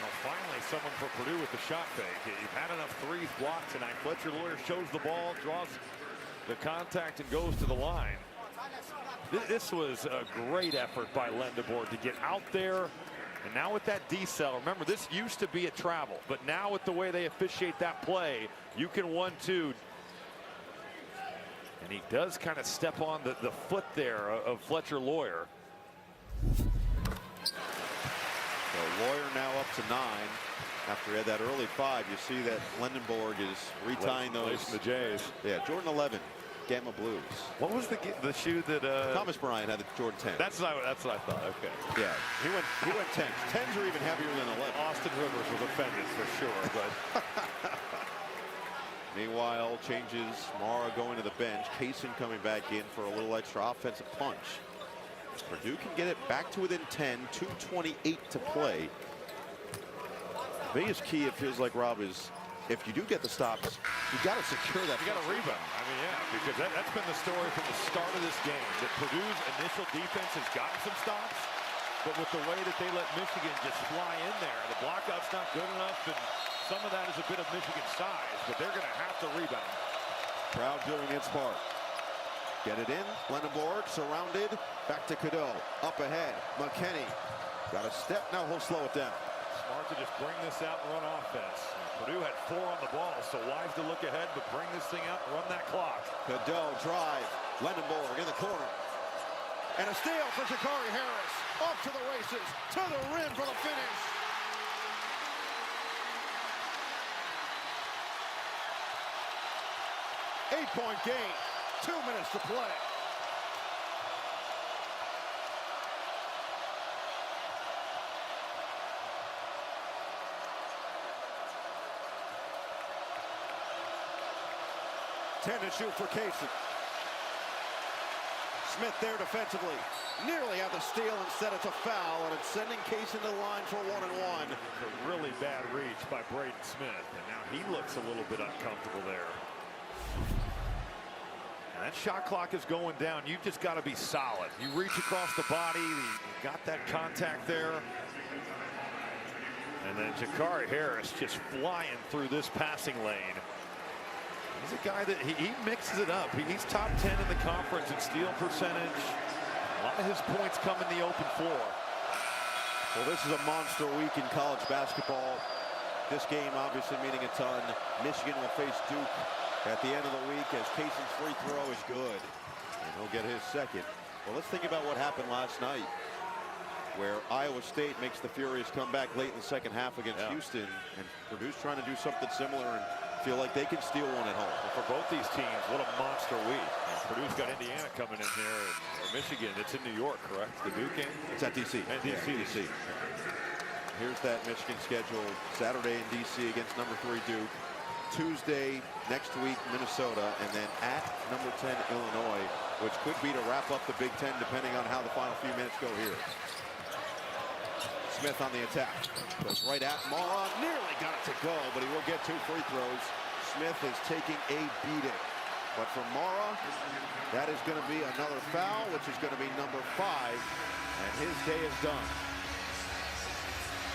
Well, finally, someone for Purdue with the shot fake. You've had enough threes blocked tonight. Fletcher Lawyer shows the ball, draws the contact, and goes to the line. This was a great effort by Lendenborg to get out there. And now with that decel, remember, this used to be a travel. But now with the way they officiate that play, you can 1-2. And he does kind of step on the foot there of Fletcher Lawyer.
So Lawyer now up to 9. After he had that early 5, you see that Lendenborg is retying those.
The Jays.
Yeah, Jordan 11, Gamma Blues.
What was the shoe that
Thomas Bryant had the Jordan 10?
That's what I thought. Okay.
Yeah, he went 10s. 10s are even heavier than 11.
Austin Rivers was offended for sure, but.
Meanwhile, changes. Mara going to the bench. Kaysen coming back in for a little extra offensive punch. Purdue can get it back to within 10. 2:28 to play. The biggest key, it feels like, Rob, is if you do get the stops, you got to secure that.
You got to rebound. I mean, yeah, because that's been the story from the start of this game. That Purdue's initial defense has gotten some stops, but with the way that they let Michigan just fly in there, the blockout's not good enough, and some of that is a bit of Michigan size, but they're going to have to rebound.
Crowd doing its part. Get it in. Lendenborg surrounded. Back to Cadeau. Up ahead. McKinney. Got a step. Now he'll slow it down.
Smart to just bring this out and run offense. Purdue had 4 on the ball, so wise to look ahead, but bring this thing out and run that clock.
Cadeau drive. Lendenborg in the corner. And a steal for Jakari Harris. Off to the races. To the rim for the finish. Eight-point game. 2 minutes to play. Ten to shoot for Kaysen. Smith there defensively. Nearly had the steal. Instead it's a foul, and it's sending Kaysen to the line for 1-and-1.
A really bad reach by Braden Smith, and now he looks a little bit uncomfortable there. And that shot clock is going down. You've just got to be solid. You reach across the body. You got that contact there. And then Jakari Harris just flying through this passing lane. He's a guy that he mixes it up. He's top 10 in the conference in steal percentage. A lot of his points come in the open floor.
Well, this is a monster week in college basketball. This game obviously meaning a ton. Michigan will face Duke at the end of the week as Kaysen's free throw is good. And he'll get his second. Well, let's think about what happened last night. where Iowa State makes the furious comeback late in the second half against Houston, and Purdue's trying to do something similar and feel like they can steal one at home.
Well, for both these teams, what a monster week. Purdue's got Indiana coming in here, or Michigan. It's in New York, correct? The Duke game?
It's at D.C.
And D.C.
Yeah, D.C. Here's that Michigan schedule. Saturday in D.C. against number 3 Duke. Tuesday next week Minnesota, and then at number 10 Illinois, which could be to wrap up the Big Ten depending on how the final few minutes go here. Smith on the attack, goes right at Mara, nearly got it to go, but he will get 2 free throws. Smith is taking a beating, but for Mara, that is going to be another foul, which is going to be number 5, and his day is done.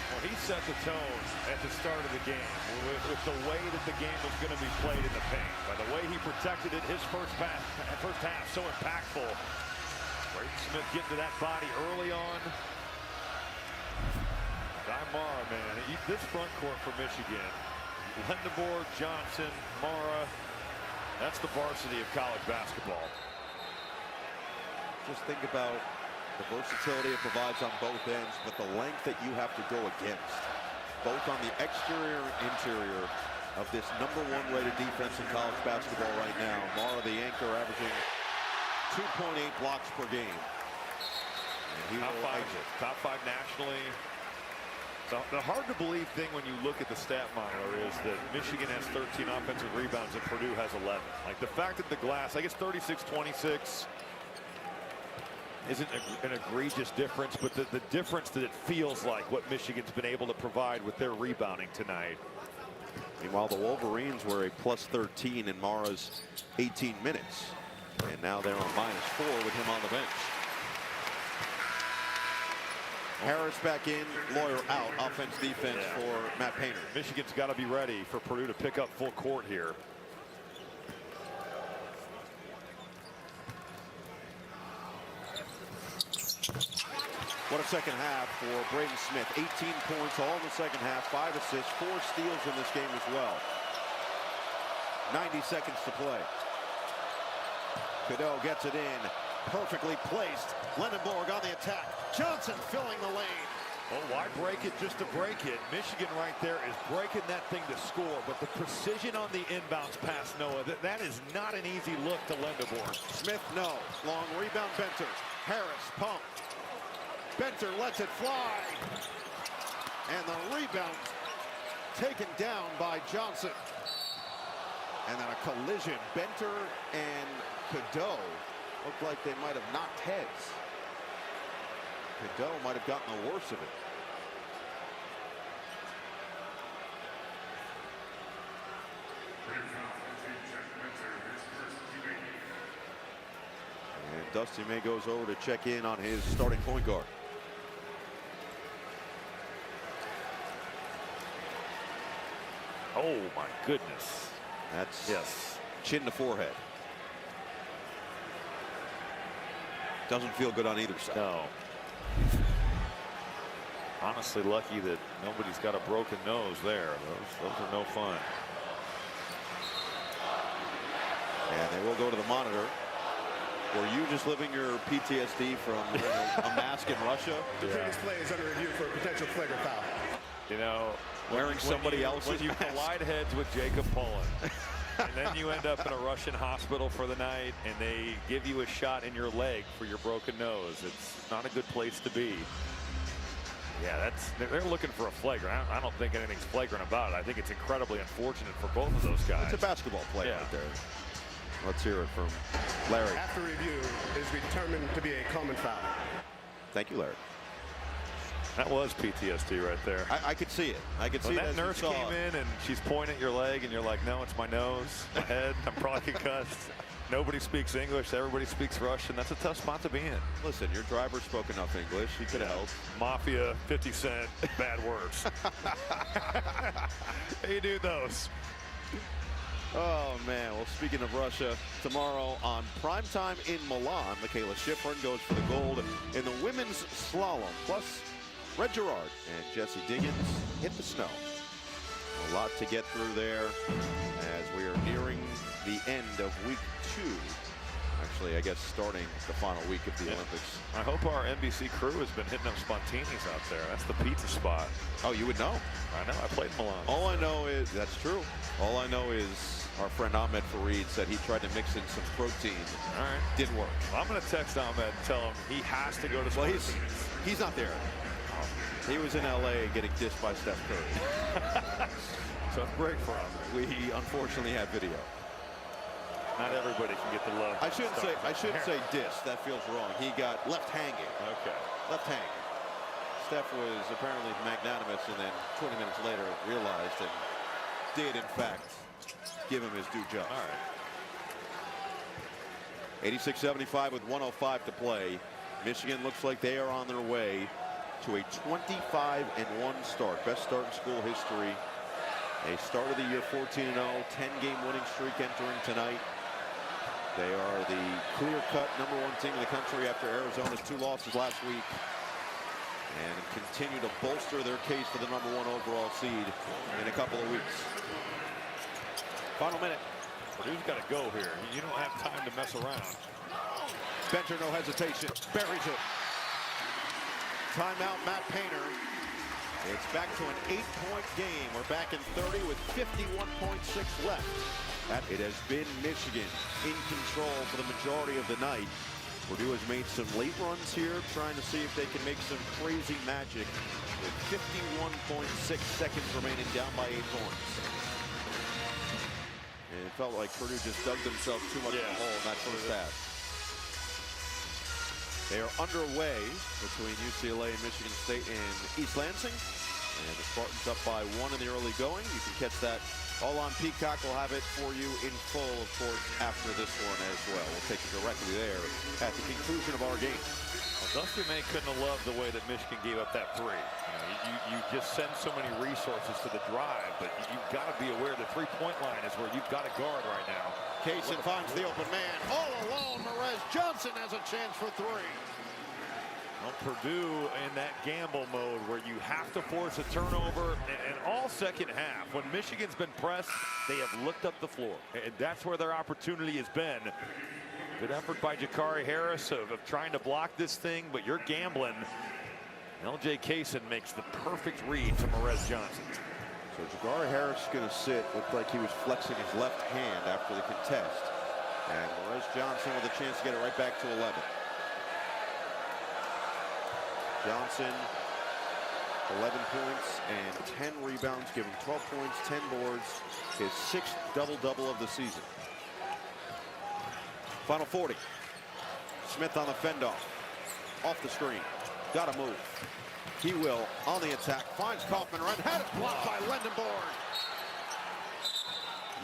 Well, he set the tone at the start of the game with the way that the game was going to be played in the paint. By the way he protected it, his first half so impactful. Braden Smith getting to that body early on. Mara, man, this front court for Michigan, Lendebour, Johnson, Mara, that's the varsity of college basketball.
Just think about the versatility it provides on both ends, but the length that you have to go against, both on the exterior and interior of this number 1 rated defense in college basketball right now. Mara, the anchor, averaging 2.8 blocks per game. And he
top 5 nationally. The hard to believe thing when you look at the stat monitor is that Michigan has 13 offensive rebounds and Purdue has 11. Like the fact that the glass, I guess 36-26 isn't an egregious difference, but the difference that it feels like what Michigan's been able to provide with their rebounding tonight.
Meanwhile, the Wolverines were a +13 in Mara's 18 minutes. And now they're on -4 with him on the bench. Harris back in, Lawyer out. Offense, defense for Matt Painter.
Michigan's got to be ready for Purdue to pick up full court here.
What a second half for Braden Smith. 18 points all in the second half, 5 assists, 4 steals in this game as well. 90 seconds to play. Cadeau gets it in. Perfectly placed. Lendebour on the attack. Johnson filling the lane.
Well, why break it just to break it? Michigan right there is breaking that thing to score, but the precision on the inbounds pass, Noah, that is not an easy look to Lendebour.
Smith, no. Long rebound, Benter. Harris, pump. Benter lets it fly. And the rebound taken down by Johnson. And then a collision. Benter and Cadeau looked like they might have knocked heads. Cadeau might have gotten the worst of it. And Dusty May goes over to check in on his starting point guard.
Oh my goodness.
That's chin to forehead. Doesn't feel good on either side.
No. Honestly lucky that nobody's got a broken nose there. Those are no fun.
And they will go to the monitor. Were you just living your PTSD from a mask in Russia?
The previous play is under review for a potential flagrant foul.
You know,
wearing somebody else's
when you collide heads with Jacob Pullen, and then you end up in a Russian hospital for the night, and they give you a shot in your leg for your broken nose. It's not a good place to be. Yeah, they're looking for a flagrant. I don't think anything's flagrant about it. I think it's incredibly unfortunate for both of those guys.
It's a basketball play right there. Let's hear it from Larry.
After review, is determined to be a common foul.
Thank you, Larry.
That was PTSD right there.
I could see it. I could see
when
it.
That nurse came in and she's pointing at your leg and you're like, no, it's my nose, my head. I'm probably concussed. Nobody speaks English. Everybody speaks Russian. That's a tough spot to be in.
Listen, your driver spoke enough English. He could have helped.
Mafia, 50 Cent, bad words. You do those.
Oh, man. Well, speaking of Russia, tomorrow on primetime in Milan, Michaela Schifrin goes for the gold in the women's slalom. Plus, Red Gerard and Jesse Diggins hit the snow. A lot to get through there as we are nearing the end of week 2. Actually, I guess starting the final week of the Olympics.
I hope our NBC crew has been hitting up Spontinis out there. That's the pizza spot.
Oh, you would know.
I know. I played in Milan.
All I know is, that's true. All I know is our friend Ahmed Fareed said he tried to mix in some protein.
All right.
Didn't work.
Well, I'm going to text Ahmed and tell him he has to go to Spontinis.
Well, he's not there. He was in LA getting dissed by Steph Curry.
So it's great for him.
We unfortunately have video.
Not everybody can get the love.
I shouldn't say diss. That feels wrong. He got left hanging.
Okay.
Left hanging. Steph was apparently magnanimous, and then 20 minutes later realized and did in fact give him his due just.
All right.
86-75 with 1:05 to play. Michigan looks like they are on their way to a 25-1 start. Best start in school history. They started the year 14-0, 10-game winning streak entering tonight. They are the clear-cut #1 team in the country after Arizona's 2 losses last week, and continue to bolster their case for the #1 overall seed in a couple of weeks. Final minute.
Purdue's got to go here. You don't have time to mess around.
Bencher, no hesitation, buries it. Timeout, Matt Painter. It's back to an 8-point game. We're back in 30 with 51.6 left. It has been Michigan in control for the majority of the night. Purdue has made some late runs here, trying to see if they can make some crazy magic with 51.6 seconds remaining, down by 8 points. And it felt like Purdue just dug themselves too much in the hole in that first half. They are underway between UCLA and Michigan State in East Lansing. And the Spartans up by 1 in the early going. You can catch that all on Peacock. We'll have it for you in full, of course, after this one as well. We'll take you directly there at the conclusion of our game.
Well, Dusty May couldn't have loved the way that Michigan gave up that 3. You just send so many resources to the drive, but you've got to be aware the 3-point line is where you've got to guard right now.
Kaysen finds the open man. All alone, Merez Johnson has a chance for 3.
Well, Purdue in that gamble mode where you have to force a turnover, and all second half, when Michigan's been pressed, they have looked up the floor. And that's where their opportunity has been. Good effort by Jakari Harris of trying to block this thing, but you're gambling. LJ Kaysen makes the perfect read to Merez Johnson.
So Jakari Harris is going to sit. Looked like he was flexing his left hand after the contest. And Merez Johnson with a chance to get it right back to 11. Johnson, 11 points and 10 rebounds, giving 12 points, 10 boards, his 6th double-double of the season. Final 40. Smith on the fend-off. Off the screen. Got to move. He will on the attack. Finds Kaufman run. Had it blocked by Lendenborg.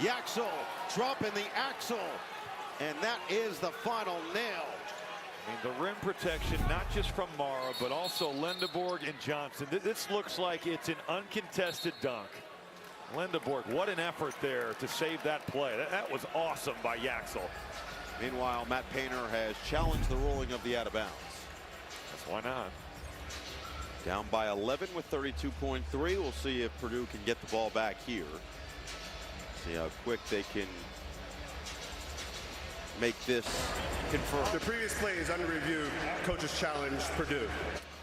Yaxel dropping the axle. And that is the final nail.
And the rim protection, not just from Mara, but also Lendenborg and Johnson. This looks like it's an uncontested dunk. Lendenborg, what an effort there to save that play. That was awesome by Yaxel.
Meanwhile, Matt Painter has challenged the ruling of the out of bounds.
That's why not.
Down by 11 with 32.3. We'll see if Purdue can get the ball back here. See how quick they can make this confirm.
The previous play is under review. Coaches challenge Purdue.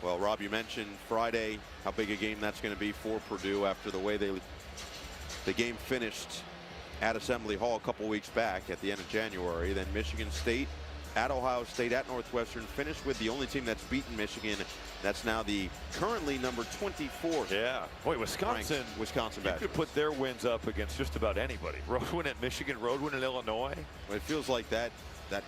Well, Rob, you mentioned Friday, how big a game that's going to be for Purdue after the way the game finished at Assembly Hall a couple weeks back at the end of January. Then Michigan State at Ohio State at Northwestern, finished with the only team that's beaten Michigan. That's now the currently number 24.
Yeah. Boy, Wisconsin
back.
You could put their wins up against just about anybody. Road win at Michigan, road win at Illinois.
It feels like that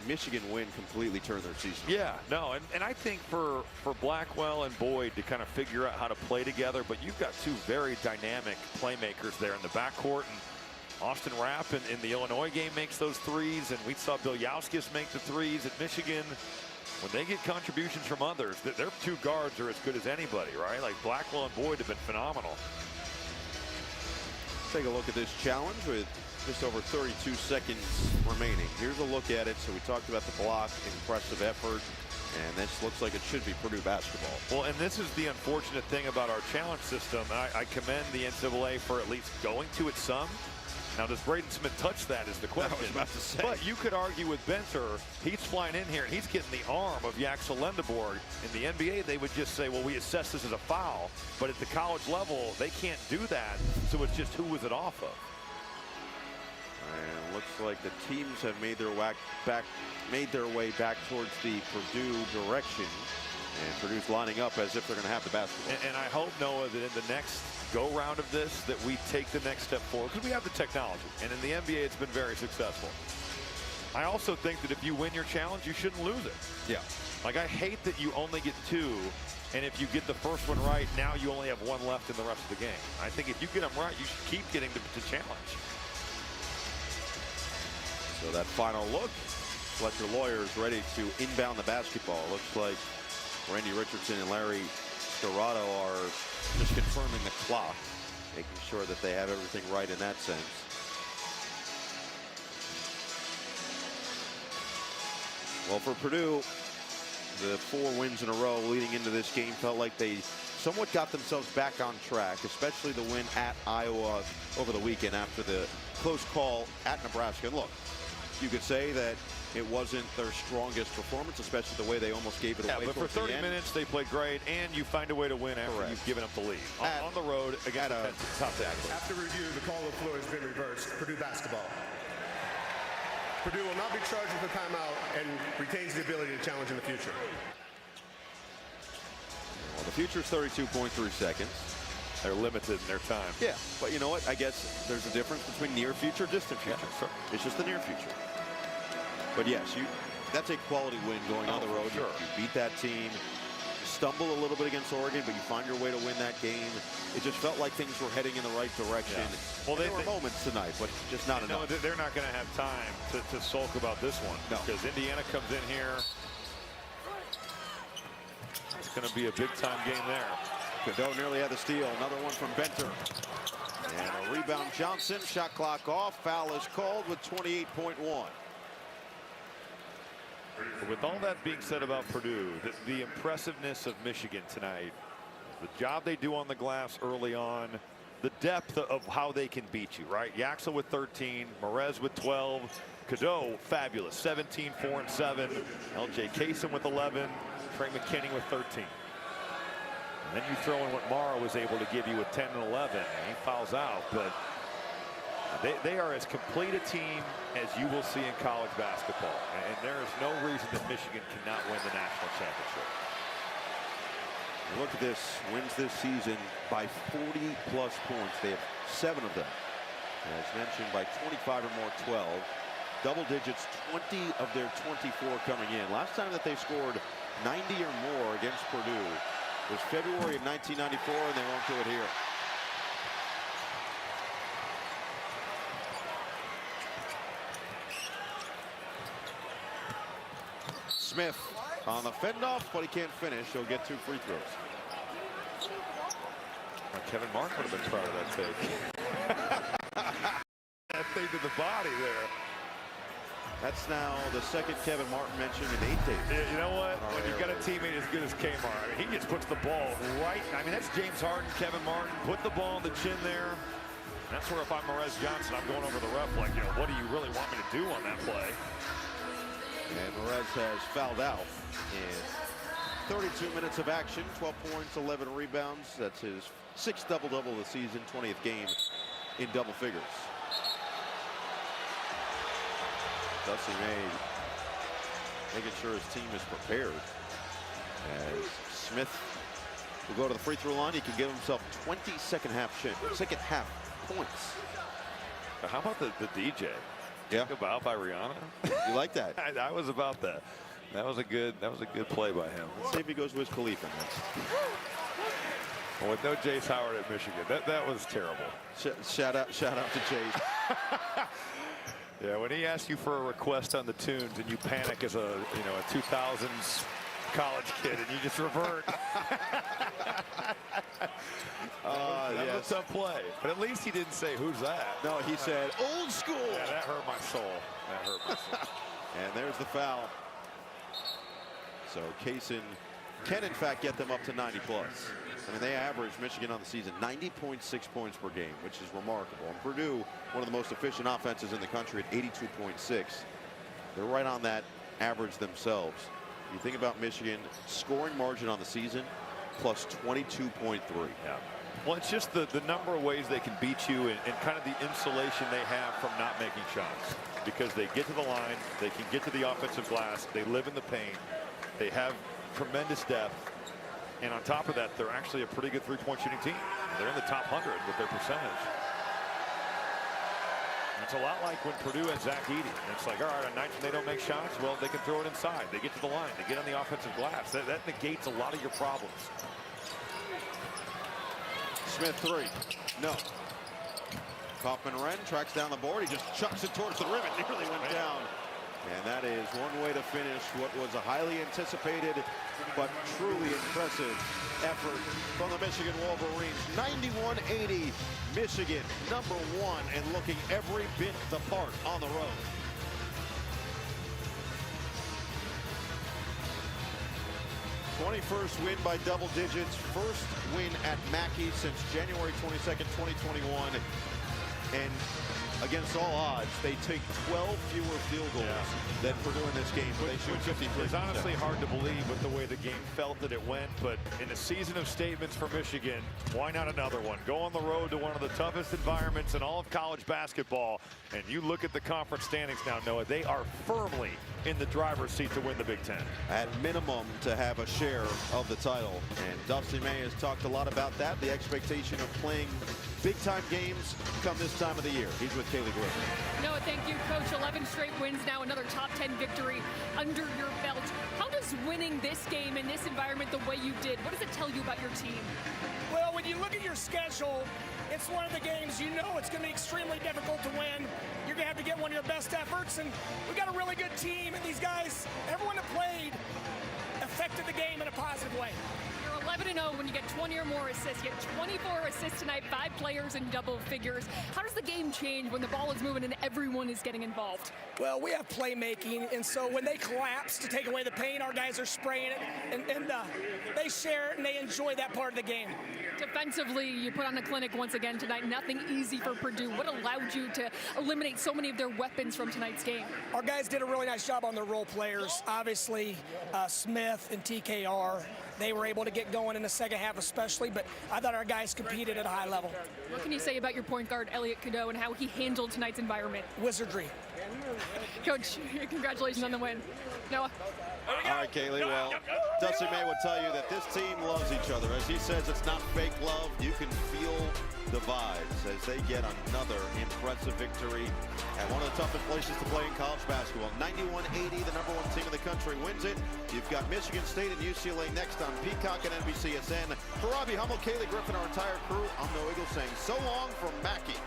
Michigan win completely turned their season.
Yeah, no, and I think for Blackwell and Boyd to kind of figure out how to play together, but you've got 2 very dynamic playmakers there in the backcourt, and Austin Rapp in the Illinois game makes those threes, and we saw Bilyauskas make the threes at Michigan. When they get contributions from others, their 2 guards are as good as anybody, right? Like Blackwell and Boyd have been phenomenal.
Take a look at this challenge with just over 32 seconds remaining. Here's a look at it. So we talked about the block, impressive effort, and this looks like it should be Purdue basketball.
Well, and this is the unfortunate thing about our challenge system. I commend the NCAA for at least going to it some. Now, does Braden Smith touch that is the question.
I was about to say.
But you could argue with Benter, he's flying in here and he's getting the arm of Yaxel Lendeborg. In the NBA, they would just say, well, we assess this as a foul. But at the college level, they can't do that. So it's just who was it off of?
And looks like the teams have made their way back towards the Purdue direction. And Purdue's lining up as if they're going to have the basketball.
And I hope, Noah, that in the next go-round of this, that we take the next step forward, because we have the technology. And in the NBA, it's been very successful. I also think that if you win your challenge, you shouldn't lose it.
Yeah.
Like, I hate that you only get 2, and if you get the first one right, now you only have 1 left in the rest of the game. I think if you get them right, you should keep getting to challenge.
So that final look, Fletcher Lawyers ready to inbound the basketball. Looks like Randy Richardson and Larry Storado are just confirming the clock, making sure that they have everything right in that sense. Well, for Purdue, the 4 wins in a row leading into this game felt like they somewhat got themselves back on track, especially the win at Iowa over the weekend after the close call at Nebraska. And look, you could say that it wasn't their strongest performance, especially the way they almost gave it away.
But for 30 minutes, they played great, and you find a way to win after you've given up the lead. On the road against a top tackle.
After review, the call of the floor has been reversed. Purdue basketball. Purdue will not be charged with a timeout and retains the ability to challenge in the future.
Well, the future is 32.3 seconds.
They're limited in their time.
Yeah, but you know what? I guess there's a difference between near future, distant future.
Yeah, sure.
It's just the near future. But yes, that's a quality win going on the road.
Sure.
You beat that team. You stumble a little bit against Oregon, but you find your way to win that game. It just felt like things were heading in the right direction. Yeah. Well, there were moments tonight, but just not enough.
No, they're not going to have time to sulk about this one.
No.
Because Indiana comes in here. It's going to be a big-time game there.
Cadeau nearly had the steal. Another one from Benter. And a rebound, Johnson. Shot clock off. Foul is called with 28.1.
With all that being said about Purdue, the impressiveness of Michigan tonight, the job they do on the glass early on, the depth of how they can beat you, right? Yaxel with 13, Merez with 12, Cadeau fabulous, 17, 4, and 7, L.J. Kaysen with 11, Trey McKinney with 13. And then you throw in what Morrow was able to give you with 10 and 11, and he fouls out, but they are as complete a team as you will see in college basketball. And there is no reason that Michigan cannot win the national championship.
Look at this. Wins this season by 40-plus points. They have 7 of them. As mentioned, by 25 or more, 12. Double digits, 20 of their 24 coming in. Last time that they scored 90 or more against Purdue was February of 1994, and they won't do it here. Smith on the fend off, but he can't finish. He'll get 2 free throws.
Kevin Martin would have been proud of that take. That thing to the body there.
That's now the second Kevin Martin mentioned in 8 days.
You know what? When you've got a teammate as good as Kmart, I mean, he just puts the ball right. I mean, that's James Harden, Kevin Martin. Put the ball on the chin there. That's where if I'm Merez Johnson, I'm going over the ref like, you know, what do you really want me to do on that play?
And Merez has fouled out in 32 minutes of action, 12 points, 11 rebounds. That's his 6th double-double of the season, 20th game in double figures. Dusty May making sure his team is prepared. As Smith will go to the free throw line, he can give himself 20 second half points.
How about the DJ?
Yeah.
About by Rihanna.
You like that?
I was about that. That was a good play by him.
Let's see if he goes with Khalifa next.
Well, with no Jace Howard at Michigan, that was terrible.
Shout out to Jace.
Yeah, when he asks you for a request on the tunes and you panic as a 2000s college kid and you just revert. That was a tough play. But at least he didn't say, who's that?
No, he said, old school.
Yeah, that hurt my soul. That hurt my soul.
And there's the foul. So Kaysen can, in fact, get them up to 90 plus. I mean, they averaged, Michigan on the season, 90.6 points per game, which is remarkable. And Purdue, one of the most efficient offenses in the country at 82.6. They're right on that average themselves. You think about Michigan, scoring margin on the season, plus 22.3.
Yeah. Well, it's just the number of ways they can beat you and kind of the insulation they have from not making shots. Because they get to the line, they can get to the offensive glass, they live in the paint, they have tremendous depth. And on top of that, they're actually a pretty good three-point shooting team. They're in the top 100 with their percentage. And it's a lot like when Purdue and Zach Edey. It's like, all right, on nights when they don't make shots, well, they can throw it inside. They get to the line. They get on the offensive glass. That negates a lot of your problems.
Smith three. No. Kaufman-Renn tracks down the board. He just chucks it towards the rim. It nearly went down. And that is one way to finish what was a highly anticipated but truly impressive effort from the Michigan Wolverines. 91-80, Michigan #1 and looking every bit the part on the road. #21st win by double digits. First win at Mackey since January 22nd, 2021. And against all odds, they take 12 fewer field goals than Purdue in this game. They shoot 53%.
It's honestly hard to believe with the way the game felt that it went, but in a season of statements for Michigan, why not another one? Go on the road to one of the toughest environments in all of college basketball, and you look at the conference standings now, Noah, they are firmly in the driver's seat to win the Big Ten.
At minimum, to have a share of the title. And Dusty May has talked a lot about that, the expectation of playing big-time games come this time of the year. He's with Kaylee Griffin.
Noah, thank you, Coach. 11 straight wins now, another top 10 victory under your belt. How does winning this game in this environment the way you did, what does it tell you about your team?
Well, when you look at your schedule, it's one of the games you know it's going to be extremely difficult to win. You're going to have to get one of your best efforts, and we got a really good team, and these guys, everyone that played, affected the game in a positive way.
You're 11-0 when you get 20 or more assists. You get 24 assists tonight, 5 players in double figures. How does the game change when the ball is moving and everyone is getting involved?
Well, we have playmaking, and so when they collapse to take away the pain, our guys are spraying it, and they share it, and they enjoy that part of the game.
Defensively, you put on a clinic once again tonight. Nothing easy for Purdue. What allowed you to eliminate so many of their weapons from tonight's game?
Our guys did a really nice job on their role players. Obviously, Smith and TKR, they were able to get going in the second half especially, but I thought our guys competed at a high level.
What can you say about your point guard, Elliot Cadeau, and how he handled tonight's environment?
Wizardry.
Coach, congratulations on the win. Noah?
All right, Kaylee, well, Dusty May would tell you that this team loves each other. As he says, it's not fake love. You can feel the vibes as they get another impressive victory at one of the toughest places to play in college basketball. 91-80, the #1 team in the country wins it. You've got Michigan State and UCLA next on Peacock and NBCSN. For Robbie Hummel, Kaylee Griffin, our entire crew, I'm Noah Eagle saying so long from Mackey.